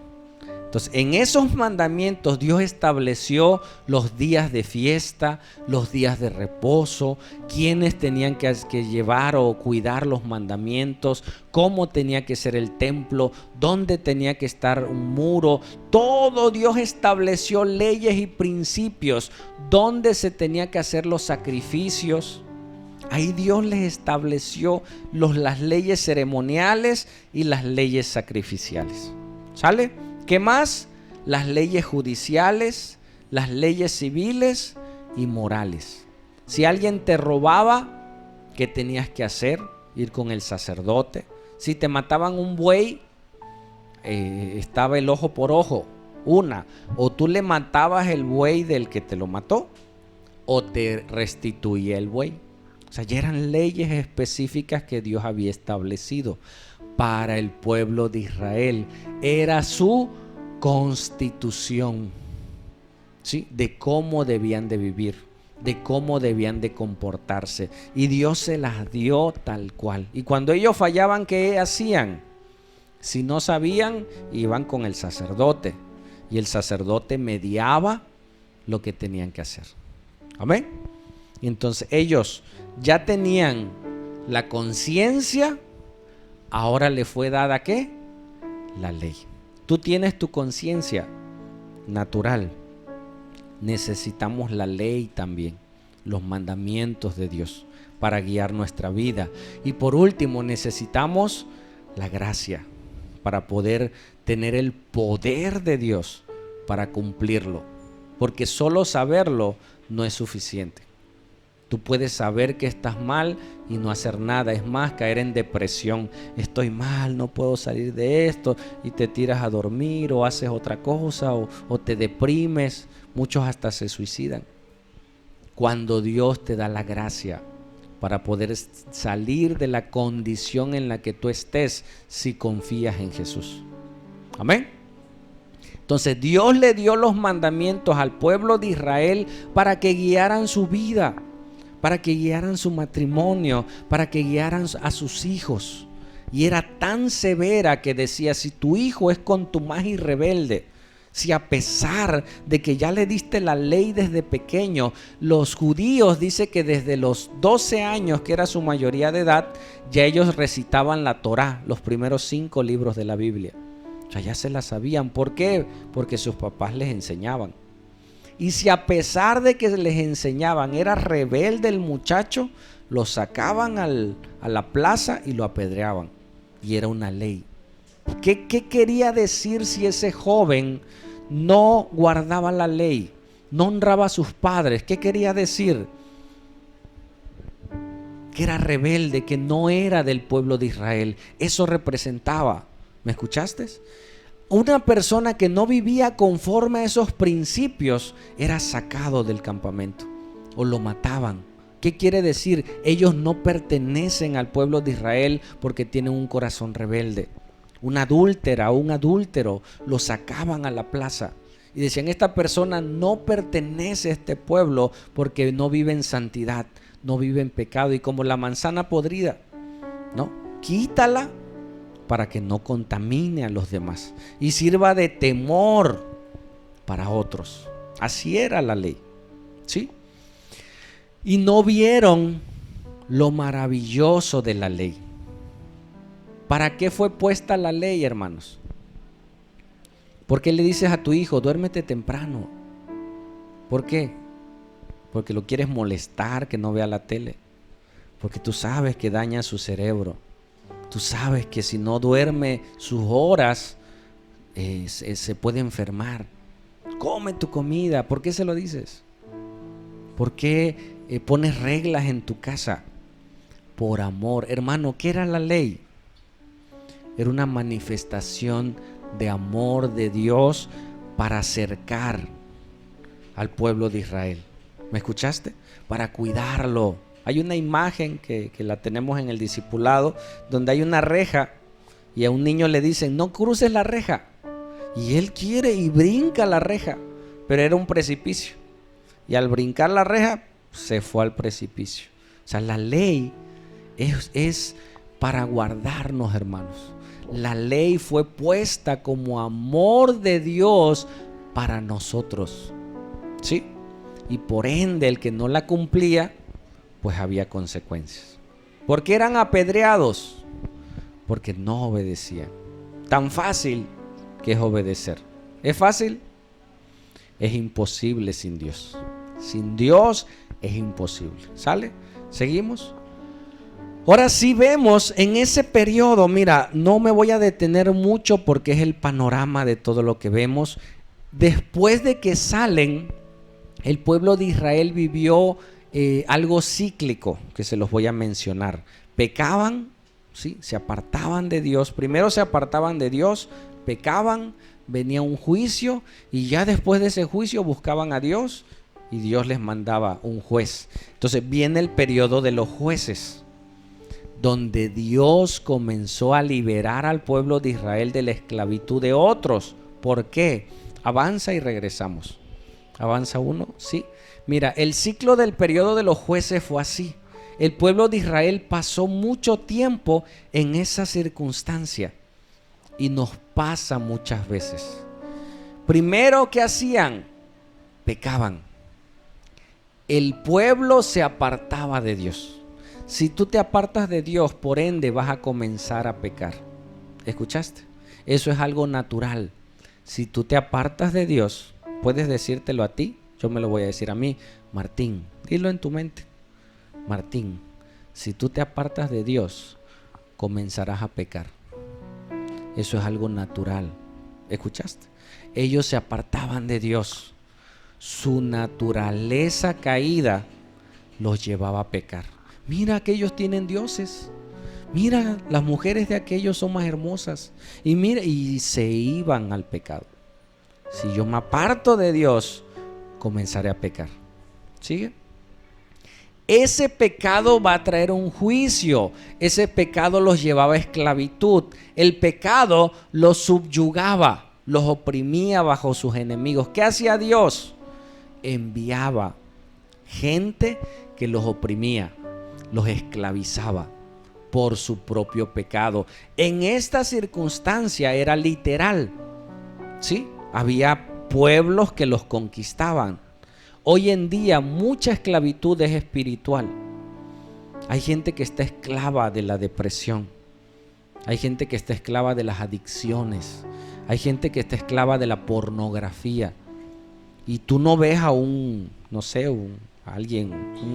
Entonces, en esos mandamientos Dios estableció los días de fiesta, los días de reposo, quiénes tenían que llevar o cuidar los mandamientos, cómo tenía que ser el templo, dónde tenía que estar un muro. Todo Dios estableció leyes y principios, dónde se tenía que hacer los sacrificios. Ahí Dios les estableció las leyes ceremoniales y las leyes sacrificiales. ¿Sale? ¿Qué más? Las leyes judiciales, las leyes civiles y morales. Si alguien te robaba, ¿qué tenías que hacer? Ir con el sacerdote. Si te mataban un buey, estaba el ojo por ojo. O tú le matabas el buey del que te lo mató, o te restituía el buey. O sea, ya eran leyes específicas que Dios había establecido para el pueblo de Israel. Era su constitución, ¿sí? De cómo debían de vivir, de cómo debían de comportarse. Y Dios se las dio tal cual. Y cuando ellos fallaban, ¿qué hacían? Si no sabían, iban con el sacerdote. Y el sacerdote mediaba lo que tenían que hacer. Amén. Y entonces ellos ya tenían la conciencia. Ahora le fue dada ¿qué? La ley. Tú tienes tu conciencia natural. Necesitamos la ley también, los mandamientos de Dios para guiar nuestra vida. Y por último, necesitamos la gracia para poder tener el poder de Dios para cumplirlo. Porque solo saberlo no es suficiente. Tú puedes saber que estás mal y no hacer nada. Es más, caer en depresión. Estoy mal, no puedo salir de esto. Y te tiras a dormir o haces otra cosa o te deprimes. Muchos hasta se suicidan. Cuando Dios te da la gracia para poder salir de la condición en la que tú estés si confías en Jesús. Amén. Entonces Dios le dio los mandamientos al pueblo de Israel para que guiaran su vida, para que guiaran su matrimonio, para que guiaran a sus hijos. Y era tan severa que decía, si tu hijo es contumaz y rebelde, si a pesar de que ya le diste la ley desde pequeño, los judíos dice que desde los 12 años, que era su mayoría de edad, ya ellos recitaban la Torá, los primeros 5 libros de la Biblia. O sea, ya se la sabían. ¿Por qué? Porque sus papás les enseñaban. Y si a pesar de que les enseñaban era rebelde el muchacho, lo sacaban a la plaza y lo apedreaban. Y era una ley. ¿Qué quería decir si ese joven no guardaba la ley, no honraba a sus padres? ¿Qué quería decir? Que era rebelde, que no era del pueblo de Israel. Eso representaba. ¿Me escuchaste? Una persona que no vivía conforme a esos principios era sacado del campamento o lo mataban. ¿Qué quiere decir? Ellos no pertenecen al pueblo de Israel porque tienen un corazón rebelde. Una adúltera o un adúltero lo sacaban a la plaza y decían, esta persona no pertenece a este pueblo porque no vive en santidad, no vive en pecado. Y como la manzana podrida, ¿no? Quítala para que no contamine a los demás y sirva de temor para otros. Así era la ley, ¿sí? Y no vieron lo maravilloso de la ley. ¿Para qué fue puesta la ley, hermanos? ¿Por qué le dices a tu hijo, duérmete temprano? ¿Por qué? Porque lo quieres molestar, que no vea la tele. Porque tú sabes que daña su cerebro. Tú sabes que si no duerme sus horas, se puede enfermar. Come tu comida. ¿Por qué se lo dices? ¿Por qué pones reglas en tu casa? Por amor. Hermano, ¿qué era la ley? Era una manifestación de amor de Dios para acercar al pueblo de Israel. ¿Me escuchaste? Para cuidarlo. Hay una imagen que la tenemos en el discipulado donde hay una reja y a un niño le dicen, no cruces la reja. Y él quiere y brinca la reja, pero era un precipicio. Y al brincar la reja, se fue al precipicio. O sea, la ley es para guardarnos, hermanos. La ley fue puesta como amor de Dios para nosotros, ¿sí? Y por ende, el que no la cumplía, pues había consecuencias. ¿Por qué eran apedreados? Porque no obedecían. Tan fácil que es obedecer. ¿Es fácil? Es imposible sin Dios. Sin Dios es imposible. ¿Sale? ¿Seguimos? Ahora sí vemos en ese periodo, mira, no me voy a detener mucho porque es el panorama de todo lo que vemos. Después de que salen, el pueblo de Israel vivió algo cíclico que se los voy a mencionar. Pecaban, ¿sí? Se apartaban de Dios. Primero se apartaban de Dios, pecaban, venía un juicio y ya después de ese juicio buscaban a Dios y Dios les mandaba un juez. Entonces viene el periodo de los jueces. donde Dios comenzó a liberar al pueblo de Israel de la esclavitud de otros. ¿Por qué? Avanza y regresamos. Avanza uno, sí. Mira, el ciclo del periodo de los jueces fue así. El pueblo de Israel pasó mucho tiempo en esa circunstancia y nos pasa muchas veces. Primero, ¿qué hacían? Pecaban. El pueblo se apartaba de Dios. Si tú te apartas de Dios, por ende vas a comenzar a pecar. ¿Escuchaste? Eso es algo natural. Si tú te apartas de Dios, puedes decírtelo a ti, yo me lo voy a decir a mí. Martín, dilo en tu mente. Martín, si tú te apartas de Dios, comenzarás a pecar. Eso es algo natural. ¿Escuchaste? Ellos se apartaban de Dios. Su naturaleza caída los llevaba a pecar. Mira que ellos tienen dioses. Mira, las mujeres de aquellos son más hermosas. Y mira, y se iban al pecado. Si yo me aparto de Dios, comenzaré a pecar. ¿Sigue? Ese pecado va a traer un juicio. Ese pecado los llevaba a esclavitud. El pecado los subyugaba, los oprimía bajo sus enemigos. ¿Qué hacía Dios? Enviaba gente que los oprimía, los esclavizaba por su propio pecado. En esta circunstancia era literal, ¿sí? Había pueblos que los conquistaban. Hoy en día mucha esclavitud es espiritual. Hay gente que está esclava de la depresión. Hay gente que está esclava de las adicciones. Hay gente que está esclava de la pornografía. Y tú no ves a un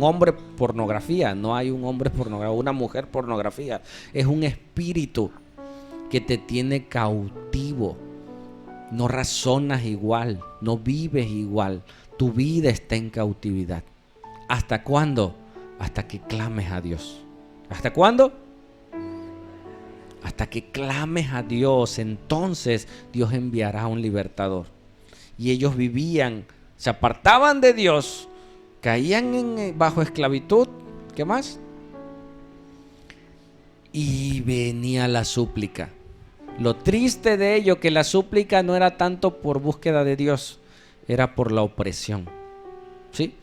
hombre pornografía. No hay un hombre pornografía, una mujer pornografía. Es un espíritu que te tiene cautivo. No razonas igual, no vives igual. Tu vida está en cautividad. ¿Hasta cuándo? Hasta que clames a Dios. ¿Hasta cuándo? Hasta que clames a Dios. Entonces Dios enviará un libertador. Y ellos vivían, se apartaban de Dios, caían bajo esclavitud. ¿Qué más? Y venía la súplica. Lo triste de ello, que la súplica no era tanto por búsqueda de Dios, era por la opresión. ¿Sí?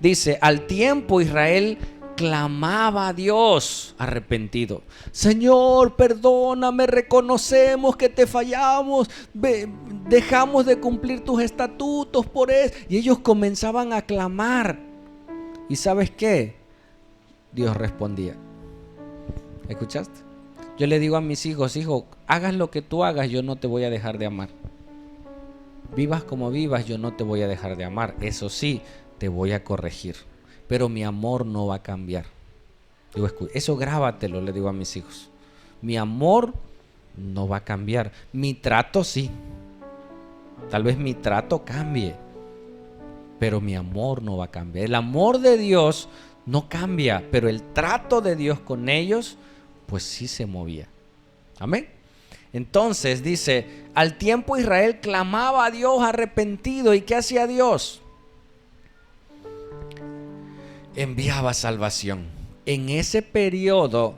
Dice, al tiempo Israel clamaba a Dios arrepentido. Señor, perdóname, reconocemos que te fallamos, dejamos de cumplir tus estatutos por eso. Y ellos comenzaban a clamar. ¿Y sabes qué? Dios respondía. ¿Escuchaste? Yo le digo a mis hijos, hijo, hagas lo que tú hagas, yo no te voy a dejar de amar. Vivas como vivas, yo no te voy a dejar de amar. Eso sí, te voy a corregir, pero mi amor no va a cambiar. Digo, eso grábatelo, le digo a mis hijos. Mi amor no va a cambiar. Mi trato sí. Tal vez mi trato cambie, pero mi amor no va a cambiar. El amor de Dios no cambia, pero el trato de Dios con ellos, pues sí se movía. Amén. Entonces dice, al tiempo Israel clamaba a Dios arrepentido. ¿Y qué hacía Dios? Enviaba salvación. En ese periodo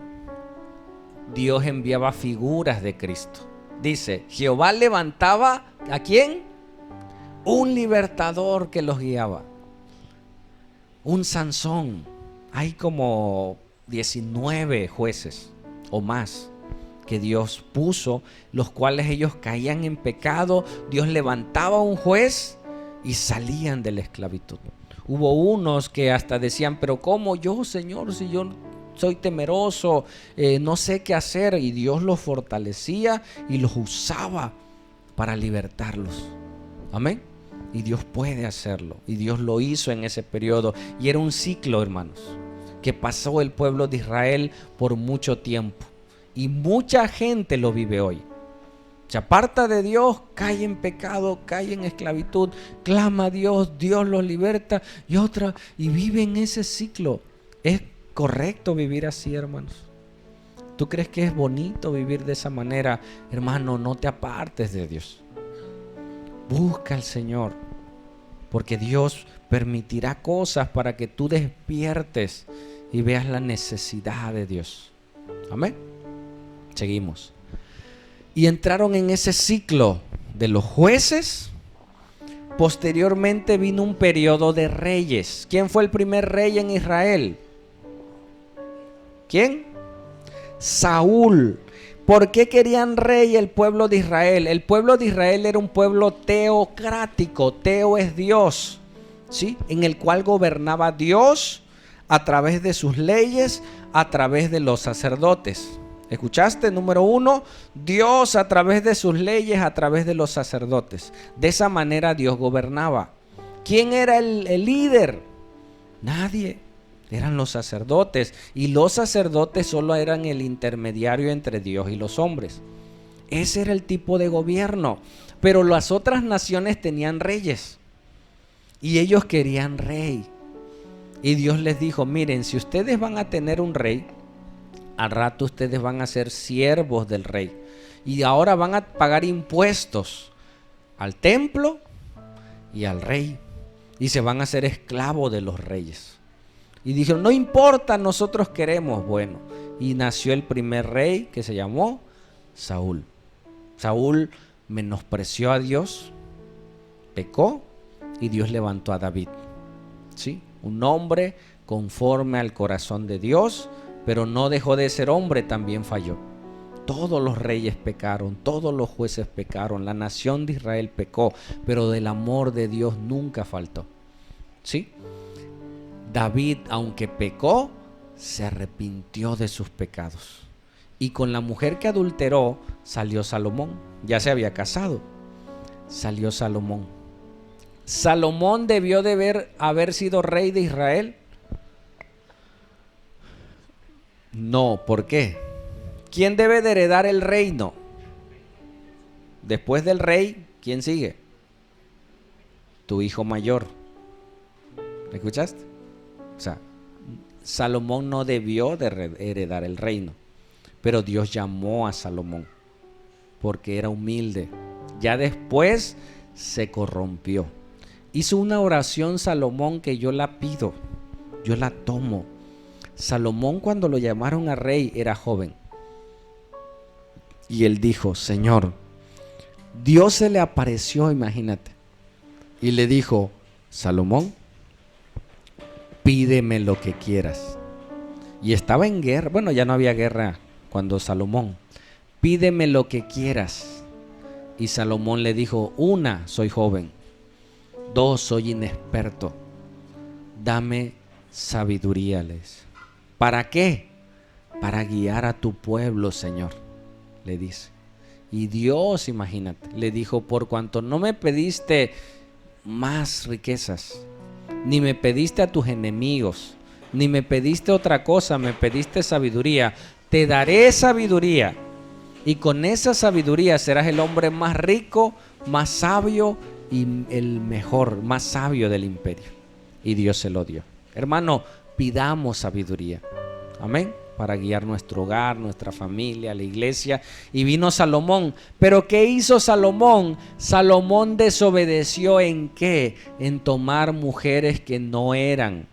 Dios enviaba figuras de Cristo. Dice, Jehová levantaba ¿a quién? Un libertador que los guiaba. Un Sansón. Hay como 19 jueces o más que Dios puso, los cuales ellos caían en pecado. Dios levantaba un juez y salían de la esclavitud. Hubo unos que hasta decían, pero ¿cómo yo, Señor, si yo soy temeroso, no sé qué hacer? Y Dios los fortalecía y los usaba para libertarlos. Amén. Y Dios puede hacerlo. Y Dios lo hizo en ese periodo. Y era un ciclo, hermanos, que pasó el pueblo de Israel por mucho tiempo. Y mucha gente lo vive hoy. Se aparta de Dios, cae en pecado, cae en esclavitud, clama a Dios, Dios los liberta y vive en ese ciclo. ¿Es correcto vivir así, hermanos? ¿Tú crees que es bonito vivir de esa manera? Hermano, no te apartes de Dios. Busca al Señor, porque Dios permitirá cosas para que tú despiertes y veas la necesidad de Dios. Amén. Seguimos. Y entraron en ese ciclo de los jueces. Posteriormente vino un periodo de reyes. ¿Quién fue el primer rey en Israel? ¿Quién? Saúl. ¿Por qué querían rey el pueblo de Israel? El pueblo de Israel era un pueblo teocrático. Teo es Dios, ¿sí? En el cual gobernaba Dios a través de sus leyes, a través de los sacerdotes. ¿Escuchaste? Número 1, Dios a través de sus leyes, a través de los sacerdotes. De esa manera Dios gobernaba. ¿Quién era el líder? Nadie. Eran los sacerdotes. Y los sacerdotes solo eran el intermediario entre Dios y los hombres. Ese era el tipo de gobierno. Pero las otras naciones tenían reyes. Y ellos querían rey. Y Dios les dijo, miren, si ustedes van a tener un rey, al rato ustedes van a ser siervos del rey. Y ahora van a pagar impuestos al templo y al rey. Y se van a hacer esclavos de los reyes. Y dijeron, no importa, nosotros queremos. Bueno, y nació el primer rey que se llamó Saúl. Saúl menospreció a Dios, pecó y Dios levantó a David. ¿Sí? Un hombre conforme al corazón de Dios, pero no dejó de ser hombre, también falló. Todos los reyes pecaron, todos los jueces pecaron, la nación de Israel pecó, pero del amor de Dios nunca faltó. ¿Sí? David, aunque pecó, se arrepintió de sus pecados. Y con la mujer que adulteró salió Salomón. Ya se había casado. Salió Salomón. ¿Salomón debió de haber sido rey de Israel? No, ¿por qué? ¿Quién debe de heredar el reino? Después del rey, ¿quién sigue? Tu hijo mayor. ¿Me escuchaste? O sea, Salomón no debió de heredar el reino, pero Dios llamó a Salomón porque era humilde. Ya después se corrompió. Hizo una oración Salomón que yo la pido, yo la tomo. Salomón, cuando lo llamaron a rey, era joven. Y él dijo, Señor, Dios se le apareció, imagínate, y le dijo, Salomón, pídeme lo que quieras. Y estaba en guerra, bueno, ya no había guerra cuando Salomón, pídeme lo que quieras. Y Salomón le dijo, 1, soy joven. 2, soy inexperto. Dame sabiduría, les. ¿Para qué? Para guiar a tu pueblo, Señor, le dice. Y Dios, imagínate, le dijo, por cuanto no me pediste más riquezas, ni me pediste a tus enemigos, ni me pediste otra cosa, me pediste sabiduría, te daré sabiduría. Y con esa sabiduría serás el hombre más rico, más sabio y el mejor, más sabio del imperio. Y Dios se lo dio. Hermano, pidamos sabiduría. Amén. Para guiar nuestro hogar, nuestra familia, la iglesia. Y vino Salomón. ¿Pero qué hizo Salomón? Salomón desobedeció ¿en qué? En tomar mujeres que no eran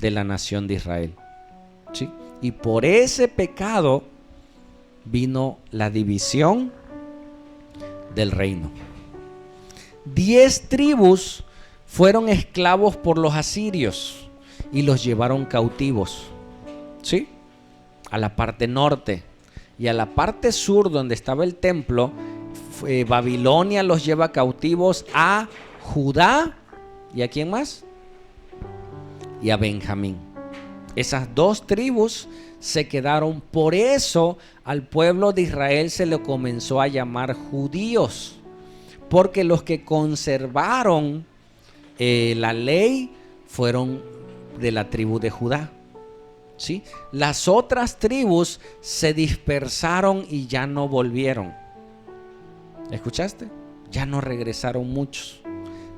de la nación de Israel. ¿Sí? Y por ese pecado vino la división del reino. 10 tribus fueron esclavos por los asirios y los llevaron cautivos, ¿sí? A la parte norte, y a la parte sur donde estaba el templo, Babilonia los lleva cautivos a Judá. ¿Y a quién más? Y a Benjamín. Esas 2 tribus se quedaron. Por eso al pueblo de Israel se le comenzó a llamar judíos, porque los que conservaron la ley fueron de la tribu de Judá. ¿Sí? Las otras tribus se dispersaron y ya no volvieron. ¿Escuchaste? Ya no regresaron muchos.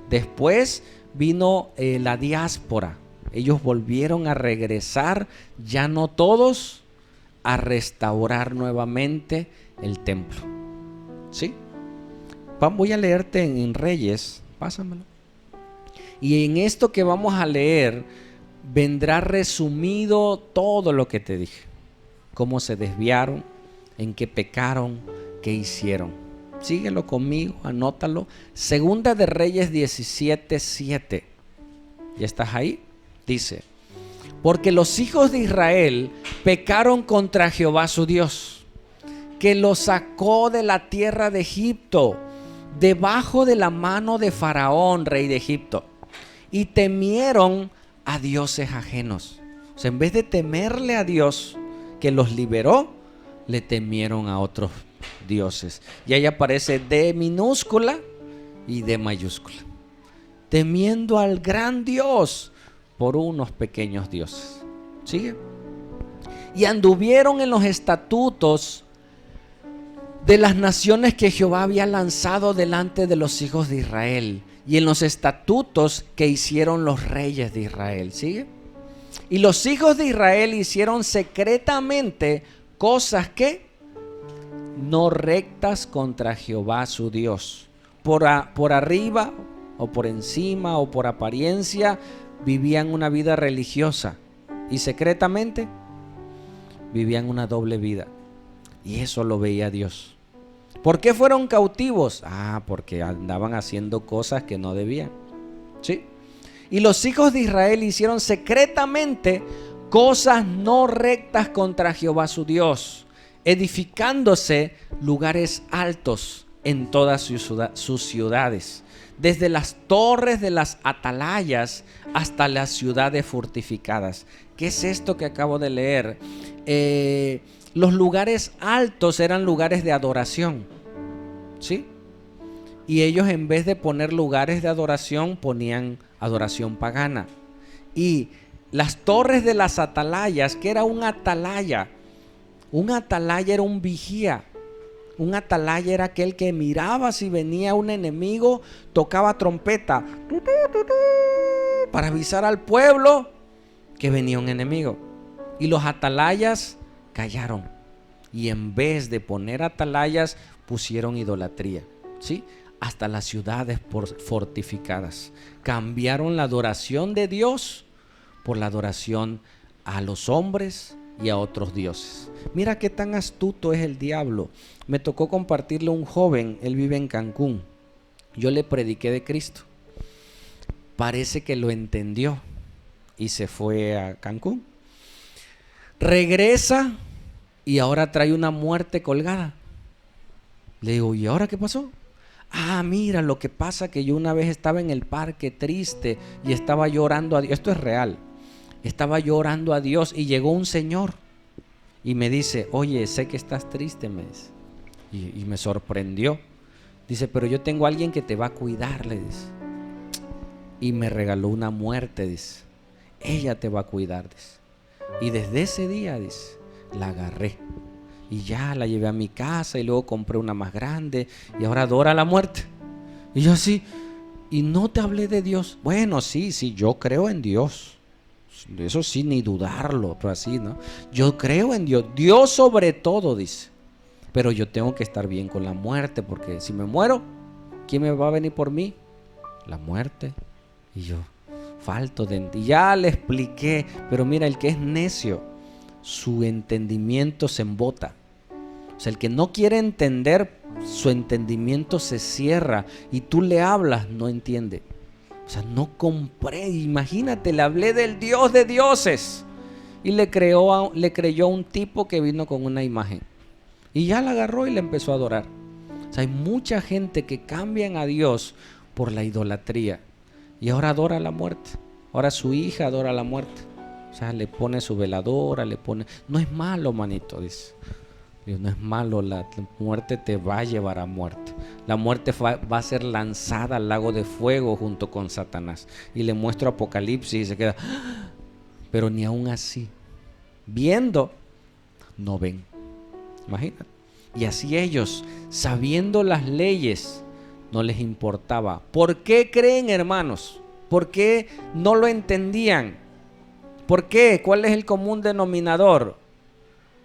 Después vino la diáspora. Ellos volvieron a regresar, ya no todos, a restaurar nuevamente el templo. ¿Sí? Voy a leerte en Reyes, pásamelo. Y en esto que vamos a leer vendrá resumido todo lo que te dije. cómo se desviaron, en qué pecaron, qué hicieron. Síguelo conmigo, anótalo. Segunda de Reyes 17:7. ¿Ya estás ahí? Dice: porque los hijos de Israel pecaron contra Jehová su Dios, que los sacó de la tierra de Egipto, debajo de la mano de Faraón, rey de Egipto, y temieron a dioses ajenos. O sea, en vez de temerle a Dios que los liberó, le temieron a otros dioses. Y ahí aparece D minúscula y D mayúscula. Temiendo al gran Dios por unos pequeños dioses. ¿Sigue? Y anduvieron en los estatutos de las naciones que Jehová había lanzado delante de los hijos de Israel, y en los estatutos que hicieron los reyes de Israel. ¿Sigue? Y los hijos de Israel hicieron secretamente cosas que no rectas contra Jehová su Dios. Por arriba o por encima o por apariencia vivían una vida religiosa, y secretamente vivían una doble vida. Y eso lo veía Dios. ¿Por qué fueron cautivos? Porque andaban haciendo cosas que no debían. ¿Sí? Y los hijos de Israel hicieron secretamente cosas no rectas contra Jehová su Dios, edificándose lugares altos en todas sus ciudades, desde las torres de las atalayas hasta las ciudades fortificadas. ¿Qué es esto que acabo de leer? Los lugares altos eran lugares de adoración, ¿sí? Y ellos, en vez de poner lugares de adoración, ponían adoración pagana. Y las torres de las atalayas, ¿qué era un atalaya? Un atalaya era un vigía. Un atalaya era aquel que miraba si venía un enemigo, tocaba trompeta para avisar al pueblo que venía un enemigo. Y los atalayas callaron, y en vez de poner atalayas pusieron idolatría, ¿sí? Hasta las ciudades fortificadas. Cambiaron la adoración de Dios por la adoración a los hombres y a otros dioses. Mira qué tan astuto es el diablo. Me tocó compartirle a un joven, él vive en Cancún. Yo le prediqué de Cristo. Parece que lo entendió y se fue a Cancún. Regresa y ahora trae una muerte colgada. Le digo, ¿y ahora qué pasó? Mira, lo que pasa que yo una vez estaba en el parque triste y estaba llorando a Dios. Esto es real. Estaba llorando a Dios y llegó un señor y me dice, oye, sé que estás triste, me dice. Y me sorprendió. Dice, pero yo tengo a alguien que te va a cuidar, le dice. Y me regaló una muerte, dice. Ella te va a cuidar, dice. Y desde ese día, dice, la agarré. Y ya la llevé a mi casa y luego compré una más grande y ahora adora la muerte. Y yo así, y no te hablé de Dios. Bueno, sí, yo creo en Dios. Eso sí, ni dudarlo, pero así, ¿no? Yo creo en Dios. Dios sobre todo, dice. Pero yo tengo que estar bien con la muerte, porque si me muero, ¿quién me va a venir por mí? La muerte. Y yo, falto de... Y ya le expliqué, pero mira, el que es necio, su entendimiento se embota. O sea, el que no quiere entender, su entendimiento se cierra y tú le hablas, no entiende. O sea, no compré. Imagínate, le hablé del Dios de dioses y le creyó a un tipo que vino con una imagen y ya la agarró y le empezó a adorar. O sea, hay mucha gente que cambian a Dios por la idolatría y ahora adora la muerte. Ahora su hija adora la muerte. O sea, le pone su veladora, le pone... No es malo, manito, dice. Dios, no es malo, la muerte te va a llevar a muerte. La muerte va a ser lanzada al lago de fuego junto con Satanás. Y le muestro Apocalipsis y se queda, pero ni aún así, viendo, no ven. Imagínate. Y así ellos, sabiendo las leyes, no les importaba. ¿Por qué creen, hermanos? ¿Por qué no lo entendían? ¿Por qué? ¿Cuál es el común denominador?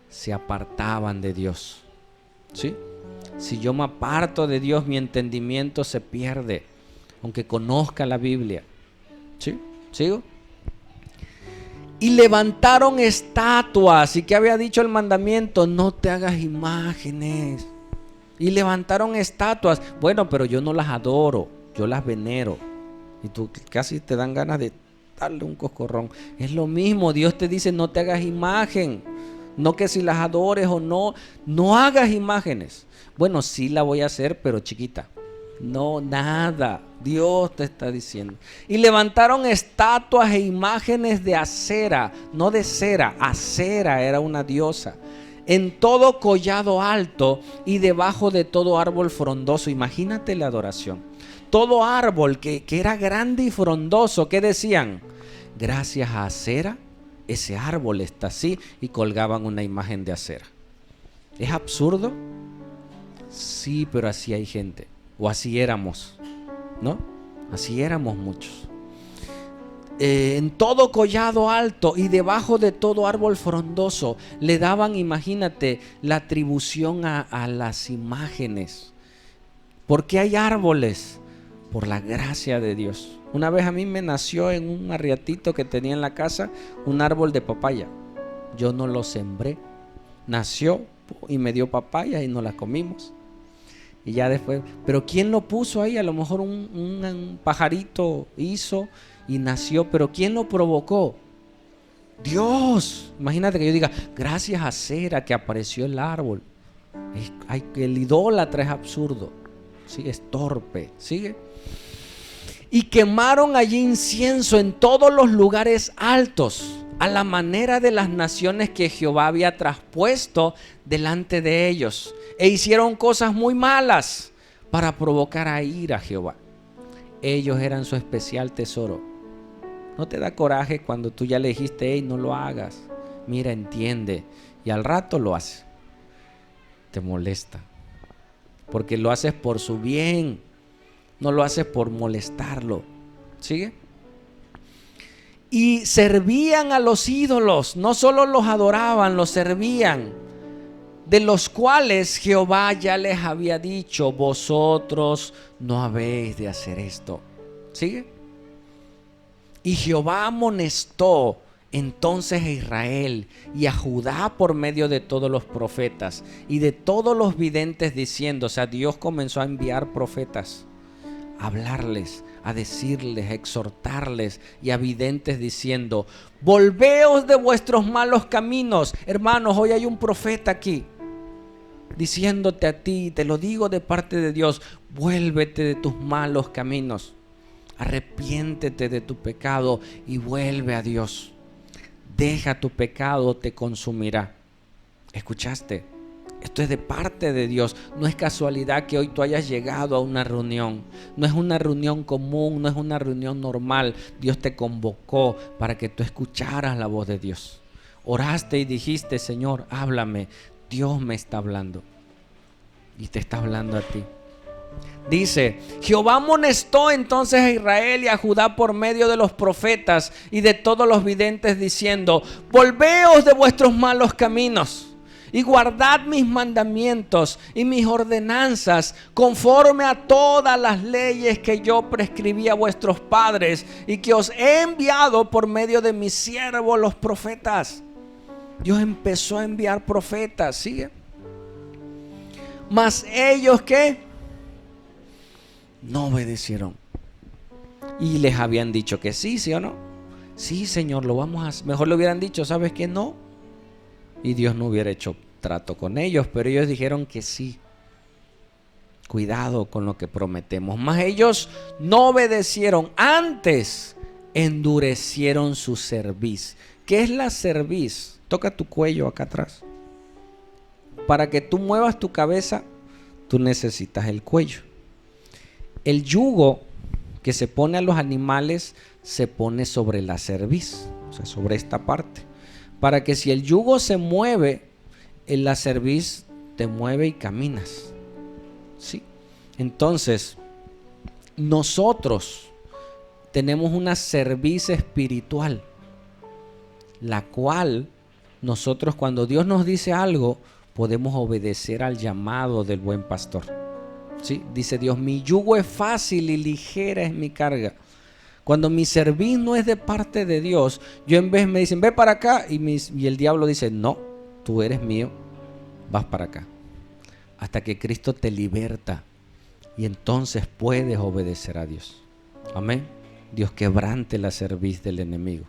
Se apartaban de Dios. ¿Sí? Si yo me aparto de Dios, mi entendimiento se pierde, aunque conozca la Biblia. ¿Sí? ¿Sigo? Y levantaron estatuas. ¿Y qué había dicho el mandamiento? No te hagas imágenes. Y levantaron estatuas. Bueno, pero yo no las adoro, yo las venero. Y tú casi te dan ganas de darle un coscorrón. Es lo mismo, Dios te dice no te hagas imagen. No que si las adores o no, no hagas imágenes. Bueno, sí la voy a hacer, pero chiquita. No, nada. Dios te está diciendo. Y levantaron estatuas e imágenes de acera, no de cera. Acera era una diosa. En todo collado alto y debajo de todo árbol frondoso. Imagínate la adoración. Todo árbol que era grande y frondoso, ¿qué decían? Gracias a Acera, ese árbol está así, y colgaban una imagen de Acera. ¿Es absurdo? Sí, pero así hay gente. O así éramos, ¿no? Así éramos muchos. En todo collado alto y debajo de todo árbol frondoso le daban, imagínate, la atribución a las imágenes. ¿Por qué hay árboles? Por la gracia de Dios. Una vez a mí me nació en un arriatito que tenía en la casa un árbol de papaya. Yo no lo sembré. Nació y me dio papaya y nos la comimos. Y ya después, pero ¿quién lo puso ahí? A lo mejor un pajarito hizo y nació, pero ¿quién lo provocó? Dios. Imagínate que yo diga, gracias a Acera que apareció el árbol. El idólatra es absurdo. Sigue, es torpe. Sigue. Y quemaron allí incienso en todos los lugares altos, a la manera de las naciones que Jehová había traspuesto delante de ellos. E hicieron cosas muy malas para provocar a ira a Jehová. Ellos eran su especial tesoro. ¿No te da coraje cuando tú ya le dijiste, hey, no lo hagas? Mira, entiende. Y al rato lo hace. Te molesta. Porque lo haces por su bien. No lo haces por molestarlo. ¿Sigue? Y servían a los ídolos. No solo los adoraban, los servían. De los cuales Jehová ya les había dicho, vosotros no habéis de hacer esto. ¿Sigue? Y Jehová amonestó entonces a Israel y a Judá por medio de todos los profetas y de todos los videntes diciendo, o sea, Dios comenzó a enviar profetas, a hablarles, a decirles, a exhortarles, y a videntes diciendo, volveos de vuestros malos caminos. Hermanos, hoy hay un profeta aquí diciéndote a ti, te lo digo de parte de Dios, vuélvete de tus malos caminos, arrepiéntete de tu pecado y vuelve a Dios. Deja tu pecado, te consumirá. ¿Escuchaste? Esto es de parte de Dios. No es casualidad que hoy tú hayas llegado a una reunión. No es una reunión común, no es una reunión normal. Dios te convocó para que tú escucharas la voz de Dios. Oraste y dijiste, Señor, háblame. Dios me está hablando. Y te está hablando a ti. Dice, Jehová amonestó entonces a Israel y a Judá por medio de los profetas y de todos los videntes diciendo, volveos de vuestros malos caminos y guardad mis mandamientos y mis ordenanzas conforme a todas las leyes que yo prescribí a vuestros padres y que os he enviado por medio de mis siervos los profetas. Dios empezó a enviar profetas, ¿sigue? Mas ellos, ¿qué? No obedecieron. Y les habían dicho que sí, ¿sí o no? Sí, Señor, lo vamos a hacer. Mejor le hubieran dicho, ¿sabes qué? No. Y Dios no hubiera hecho trato con ellos, pero ellos dijeron que sí. Cuidado con lo que prometemos. Mas ellos no obedecieron, antes endurecieron su cerviz. ¿Qué es la cerviz? Toca tu cuello acá atrás. Para que tú muevas tu cabeza, tú necesitas el cuello. El yugo que se pone a los animales se pone sobre la cerviz, o sea, sobre esta parte. Para que si el yugo se mueve, en la cerviz te mueve y caminas. ¿Sí? Entonces, nosotros tenemos una cerviz espiritual, la cual nosotros cuando Dios nos dice algo, podemos obedecer al llamado del buen pastor. ¿Sí? Dice Dios, mi yugo es fácil y ligera es mi carga. Cuando mi servicio no es de parte de Dios, yo en vez me dicen, ve para acá, y el diablo dice, no, tú eres mío, vas para acá. Hasta que Cristo te liberta y entonces puedes obedecer a Dios. Amén. Dios quebrante la cerviz del enemigo.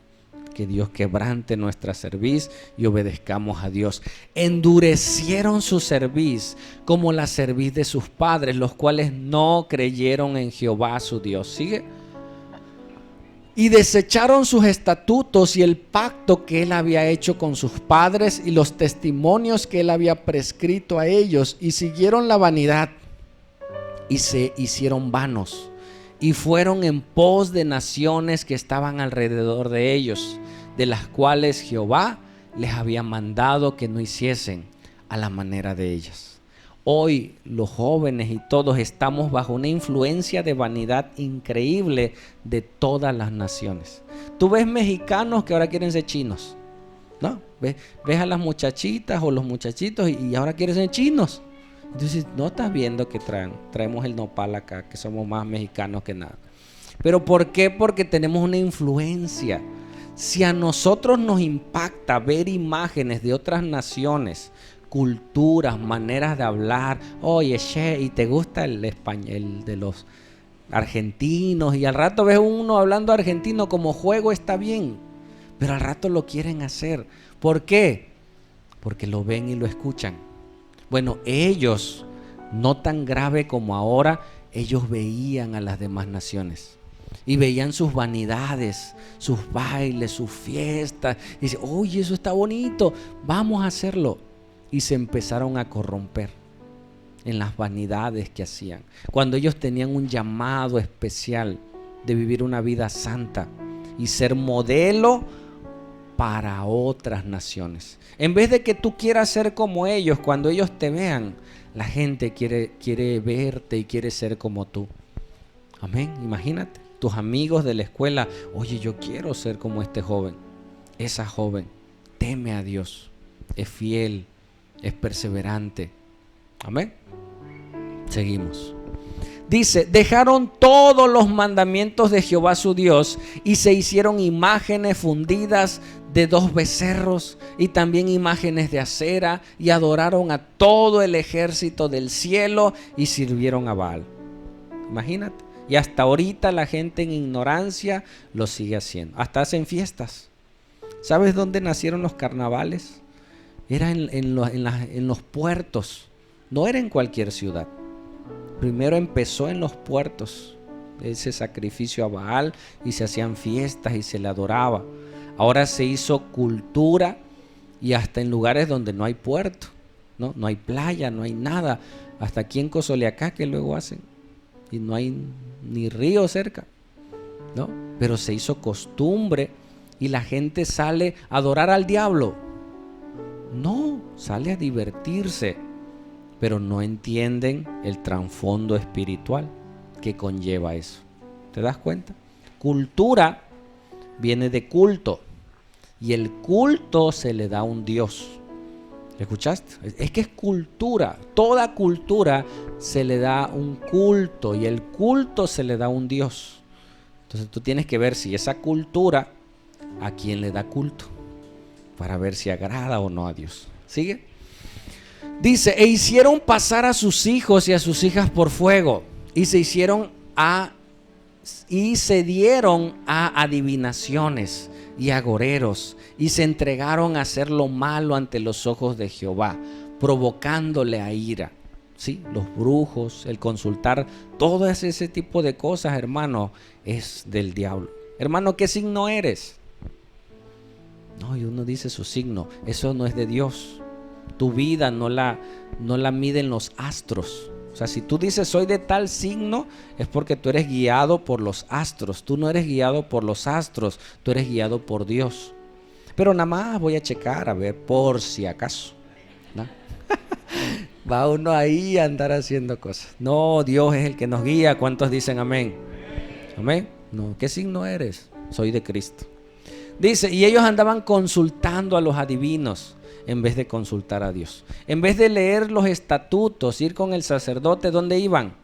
Que Dios quebrante nuestra cerviz y obedezcamos a Dios. Endurecieron su cerviz como la cerviz de sus padres, los cuales no creyeron en Jehová su Dios. ¿Sigue? Y desecharon sus estatutos y el pacto que él había hecho con sus padres y los testimonios que él había prescrito a ellos, y siguieron la vanidad y se hicieron vanos y fueron en pos de naciones que estaban alrededor de ellos, de las cuales Jehová les había mandado que no hiciesen a la manera de ellas. Hoy los jóvenes y todos estamos bajo una influencia de vanidad increíble de todas las naciones. Tú ves mexicanos que ahora quieren ser chinos, ¿no? Ves a las muchachitas o los muchachitos y ahora quieren ser chinos. Entonces no estás viendo que traemos el nopal acá, que somos más mexicanos que nada. ¿Pero por qué? Porque tenemos una influencia. Si a nosotros nos impacta ver imágenes de otras naciones, culturas, maneras de hablar, oye, che, y te gusta el español de los argentinos, y al rato ves uno hablando argentino como juego, está bien, pero al rato lo quieren hacer. ¿Por qué? Porque lo ven y lo escuchan. Bueno, ellos, no tan grave como ahora, ellos veían a las demás naciones y veían sus vanidades, sus bailes, sus fiestas, y dicen, oye, eso está bonito, vamos a hacerlo. Y se empezaron a corromper en las vanidades que hacían, cuando ellos tenían un llamado especial de vivir una vida santa y ser modelo para otras naciones. En vez de que tú quieras ser como ellos, cuando ellos te vean, la gente quiere verte y quiere ser como tú. Amén. Imagínate, tus amigos de la escuela, oye, yo quiero ser como este joven, esa joven. Teme a Dios, es fiel, es perseverante. Amén. Seguimos. Dice, dejaron todos los mandamientos de Jehová su Dios y se hicieron imágenes fundidas de 2 becerros y también imágenes de acera, y adoraron a todo el ejército del cielo y sirvieron a Baal. Imagínate. Y hasta ahorita la gente en ignorancia lo sigue haciendo. Hasta hacen fiestas. ¿Sabes dónde nacieron los carnavales? Era en los puertos. No era en cualquier ciudad. Primero empezó en los puertos, ese sacrificio a Baal, y se hacían fiestas y se le adoraba. Ahora se hizo cultura y hasta en lugares donde no hay puerto, no hay playa, no hay nada. Hasta aquí en Cozoleacá que luego hacen, y no hay ni río cerca, ¿no? Pero se hizo costumbre y la gente sale a adorar al diablo. No, sale a divertirse, pero no entienden el trasfondo espiritual que conlleva eso. ¿Te das cuenta? Cultura viene de culto, y el culto se le da a un Dios. ¿Escuchaste? Es que es cultura. Toda cultura se le da un culto, y el culto se le da a un Dios. Entonces tú tienes que ver si esa cultura a quién le da culto, para ver si agrada o no a Dios. ¿Sigue? Dice, e hicieron pasar a sus hijos y a sus hijas por fuego, y se dieron a adivinaciones y agoreros, y se entregaron a hacer lo malo ante los ojos de Jehová, provocándole a ira. ¿Sí? Los brujos, el consultar, todo ese tipo de cosas, hermano, es del diablo. Hermano, ¿qué signo eres? No, y uno dice su signo. Eso no es de Dios. Tu vida no la miden los astros. O sea, si tú dices soy de tal signo, es porque tú eres guiado por los astros. Tú no eres guiado por los astros, tú eres guiado por Dios. Pero nada más voy a checar a ver por si acaso, ¿no? Va uno ahí a andar haciendo cosas. No, Dios es el que nos guía. ¿Cuántos dicen amén? Amén. No, ¿qué signo eres? Soy de Cristo. Dice, y ellos andaban consultando a los adivinos en vez de consultar a Dios. En vez de leer los estatutos, ir con el sacerdote, ¿dónde iban?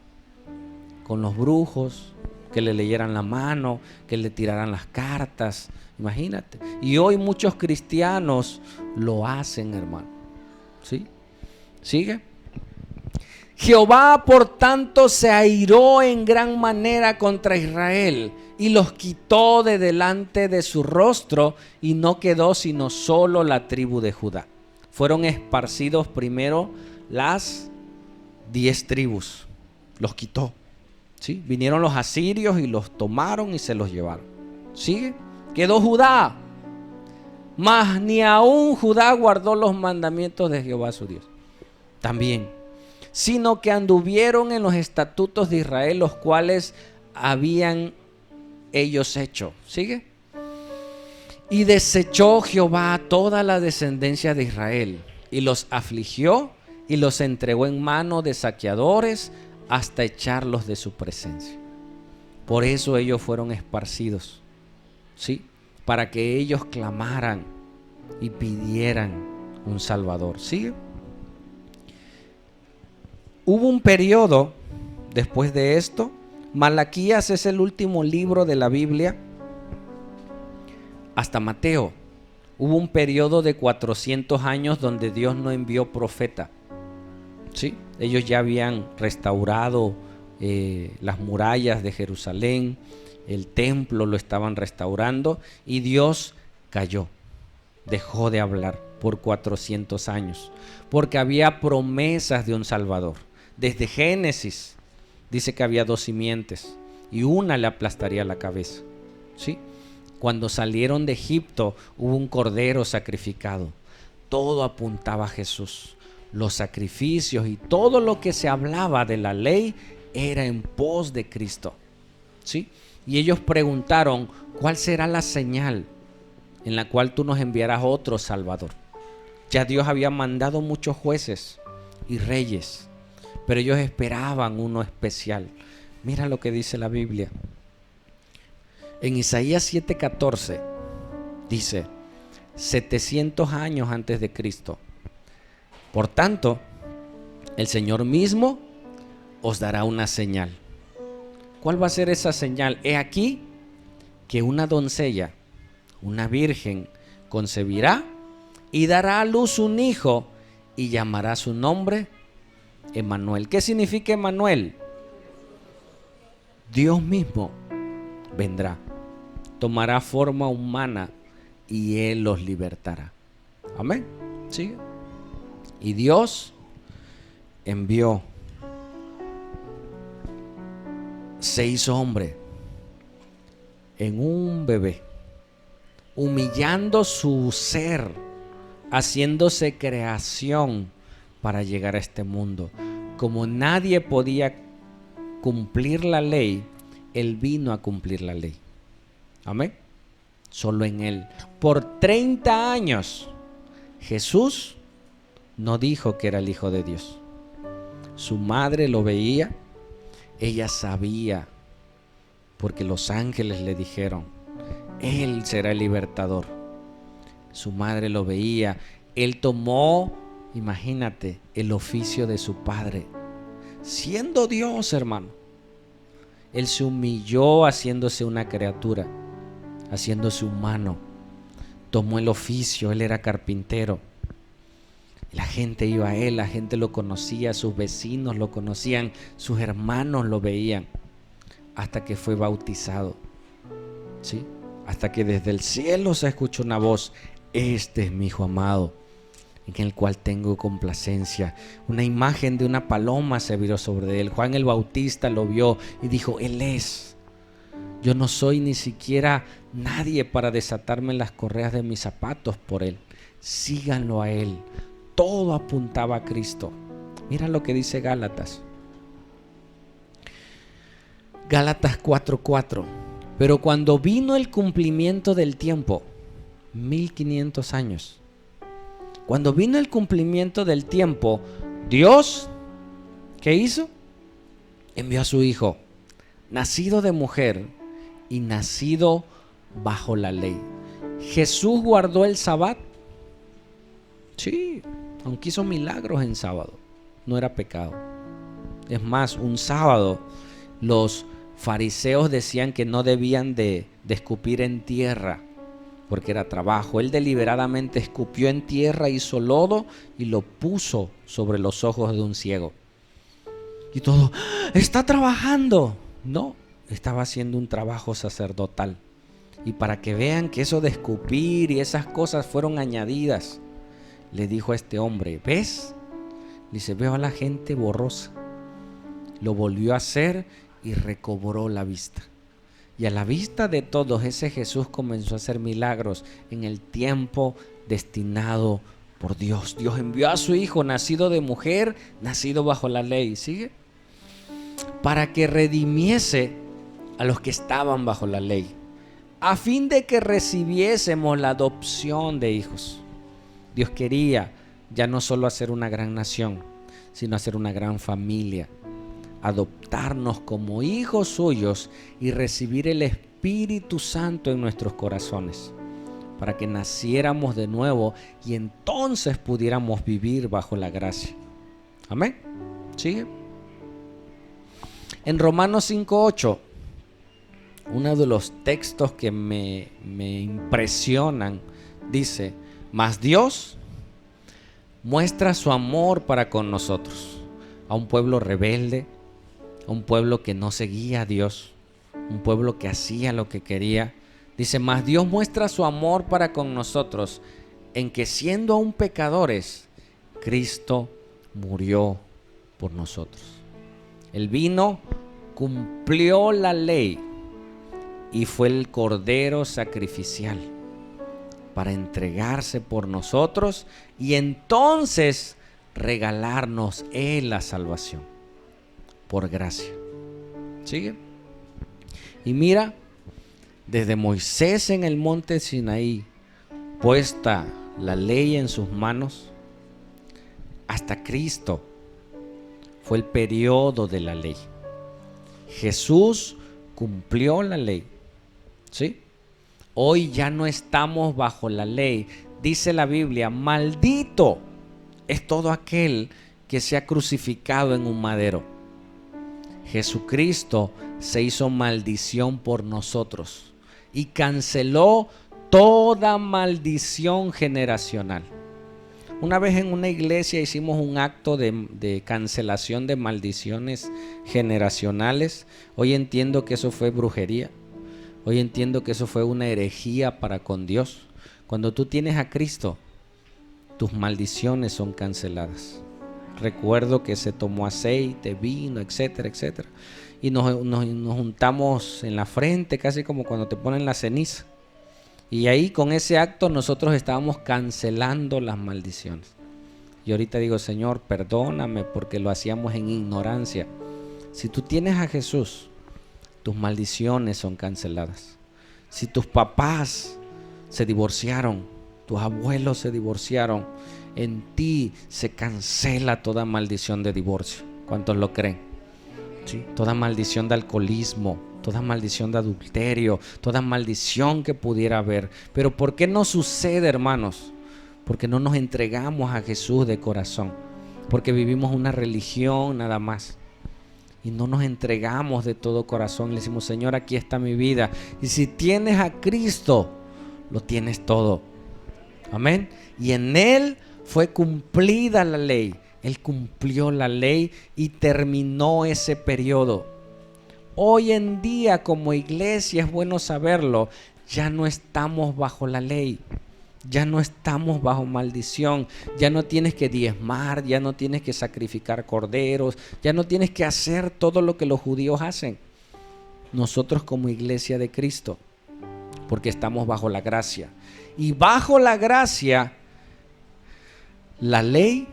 Con los brujos, que le leyeran la mano, que le tiraran las cartas. Imagínate. Y hoy muchos cristianos lo hacen, hermano. ¿Sí? ¿Sigue? Jehová, por tanto, se airó en gran manera contra Israel y los quitó de delante de su rostro, y no quedó sino solo la tribu de Judá. Fueron esparcidos primero las 10 tribus, los quitó. ¿Sí? Vinieron los asirios y los tomaron y se los llevaron. ¿Sigue? Quedó Judá, mas ni aún Judá guardó los mandamientos de Jehová su Dios. También, sino que anduvieron en los estatutos de Israel, los cuales habían ellos hecho. ¿Sigue? Y desechó Jehová a toda la descendencia de Israel, y los afligió, y los entregó en mano de saqueadores, hasta echarlos de su presencia. Por eso ellos fueron esparcidos, ¿sí? Para que ellos clamaran y pidieran un Salvador. ¿Sigue? Hubo un periodo después de esto. Malaquías es el último libro de la Biblia hasta Mateo. Hubo un periodo de 400 años donde Dios no envió profeta. ¿Sí? Ellos ya habían restaurado las murallas de Jerusalén, el templo lo estaban restaurando, y Dios cayó, dejó de hablar por 400 años, porque había promesas de un Salvador. Desde Génesis dice que había 2 simientes y una le aplastaría la cabeza. ¿Sí? Cuando salieron de Egipto hubo un cordero sacrificado. Todo apuntaba a Jesús. Los sacrificios y todo lo que se hablaba de la ley era en pos de Cristo. ¿Sí? Y ellos preguntaron, ¿cuál será la señal en la cual tú nos enviarás otro Salvador? Ya Dios había mandado muchos jueces y reyes, pero ellos esperaban uno especial. Mira lo que dice la Biblia. En Isaías 7:14 dice, 700 años antes de Cristo. Por tanto, el Señor mismo os dará una señal. ¿Cuál va a ser esa señal? He aquí que una doncella, una virgen, concebirá y dará a luz un hijo y llamará su nombre Emmanuel. ¿Qué significa Emmanuel? Dios mismo vendrá, tomará forma humana y Él los libertará. Amén. ¿Sí? Y Dios envió, se hizo hombre en un bebé, humillando su ser, haciéndose creación para llegar a este mundo. Como nadie podía cumplir la ley, Él vino a cumplir la ley. Amén. Solo en Él. Por 30 años Jesús no dijo que era el Hijo de Dios. Su madre lo veía, ella sabía, porque los ángeles le dijeron, Él será el libertador. Su madre lo veía. Él tomó, imagínate, el oficio de su padre. Siendo Dios, hermano, Él se humilló haciéndose una criatura, haciéndose humano. Tomó el oficio, Él era carpintero. La gente iba a Él, la gente lo conocía, sus vecinos lo conocían, sus hermanos lo veían, hasta que fue bautizado. ¿Sí? Hasta que desde el cielo se escuchó una voz: este es mi Hijo amado, en el cual tengo complacencia. Una imagen de una paloma se viró sobre Él. Juan el Bautista lo vio y dijo: Él es. Yo no soy ni siquiera nadie para desatarme las correas de mis zapatos por Él. Síganlo a Él. Todo apuntaba a Cristo. Mira lo que dice Gálatas. Gálatas 4:4. Pero cuando vino el cumplimiento del tiempo, 1500 años. Cuando vino el cumplimiento del tiempo, Dios, ¿qué hizo? Envió a su Hijo, nacido de mujer y nacido bajo la ley. Jesús guardó el Sabbat. Sí, aunque hizo milagros en sábado, no era pecado. Es más, un sábado los fariseos decían que no debían de escupir en tierra porque era trabajo. Él deliberadamente escupió en tierra, hizo lodo y lo puso sobre los ojos de un ciego. Y todo, está trabajando. No, estaba haciendo un trabajo sacerdotal. Y para que vean que eso de escupir y esas cosas fueron añadidas, le dijo a este hombre, ¿ves? Dice, veo a la gente borrosa. Lo volvió a hacer y recobró la vista. Y a la vista de todos, ese Jesús comenzó a hacer milagros en el tiempo destinado por Dios. Dios envió a su Hijo, nacido de mujer, nacido bajo la ley, ¿sigue? Para que redimiese a los que estaban bajo la ley, a fin de que recibiésemos la adopción de hijos. Dios quería ya no solo hacer una gran nación, sino hacer una gran familia, adoptarnos como hijos suyos y recibir el Espíritu Santo en nuestros corazones, para que naciéramos de nuevo y entonces pudiéramos vivir bajo la gracia. Amén. ¿Sigue? En Romanos 5:8, uno de los textos que me impresionan, dice, mas Dios muestra su amor para con nosotros, a un pueblo rebelde, a un pueblo que no seguía a Dios, un pueblo que hacía lo que quería. Dice, mas Dios muestra su amor para con nosotros, en que siendo aún pecadores, Cristo murió por nosotros. Él vino, cumplió la ley y fue el cordero sacrificial para entregarse por nosotros y entonces regalarnos Él la salvación por gracia. ¿Sigue? Y mira, desde Moisés en el monte Sinaí, puesta la ley en sus manos, hasta Cristo fue el periodo de la ley. Jesús cumplió la ley, ¿sí? Hoy ya no estamos bajo la ley. Dice la Biblia, maldito es todo aquel que se ha crucificado en un madero. Jesucristo se hizo maldición por nosotros y canceló toda maldición generacional. Una vez en una iglesia hicimos un acto de cancelación de maldiciones generacionales. Hoy entiendo que eso fue brujería. Hoy entiendo que eso fue una herejía para con Dios. Cuando tú tienes a Cristo, tus maldiciones son canceladas. Recuerdo que se tomó aceite, vino, etcétera, etcétera. Y nos juntamos en la frente, casi como cuando te ponen la ceniza. Y ahí con ese acto nosotros estábamos cancelando las maldiciones. Y ahorita digo, Señor, perdóname porque lo hacíamos en ignorancia. Si tú tienes a Jesús, tus maldiciones son canceladas. Si tus papás se divorciaron, tus abuelos se divorciaron, en ti se cancela toda maldición de divorcio. ¿Cuántos lo creen? ¿Sí? Toda maldición de alcoholismo, toda maldición de adulterio, toda maldición que pudiera haber. Pero ¿por qué no sucede, hermanos? Porque no nos entregamos a Jesús de corazón. Porque vivimos una religión nada más. Y no nos entregamos de todo corazón. Le decimos, Señor, aquí está mi vida. Y si tienes a Cristo, lo tienes todo. Amén. Y en Él fue cumplida la ley. Él cumplió la ley y terminó ese periodo. Hoy en día, como iglesia, es bueno saberlo, ya no estamos bajo la ley. Ya no estamos bajo maldición. Ya no tienes que diezmar, ya no tienes que sacrificar corderos, ya no tienes que hacer todo lo que los judíos hacen. Nosotros como iglesia de Cristo, porque estamos bajo la gracia. Y bajo la gracia, la ley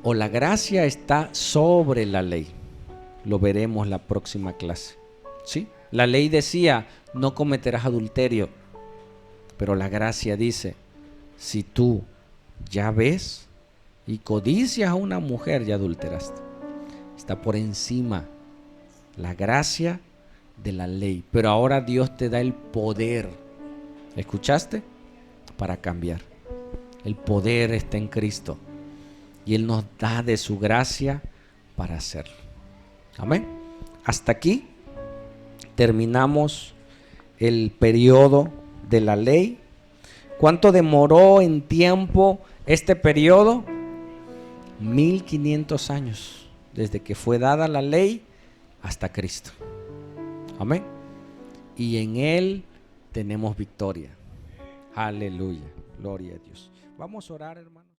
o la gracia está sobre la ley. Lo veremos la próxima clase. ¿Sí? La ley decía, no cometerás adulterio. Pero la gracia dice, si tú ya ves y codicias a una mujer, ya adulteraste. Está por encima la gracia de la ley. Pero ahora Dios te da el poder. ¿Escuchaste? Para cambiar. El poder está en Cristo. Y Él nos da de su gracia para hacerlo. Amén. Hasta aquí terminamos el periodo de la ley. ¿Cuánto demoró en tiempo este periodo? 1500 años, desde que fue dada la ley hasta Cristo. Amén. Y en Él tenemos victoria. Aleluya. Gloria a Dios. Vamos a orar, hermano.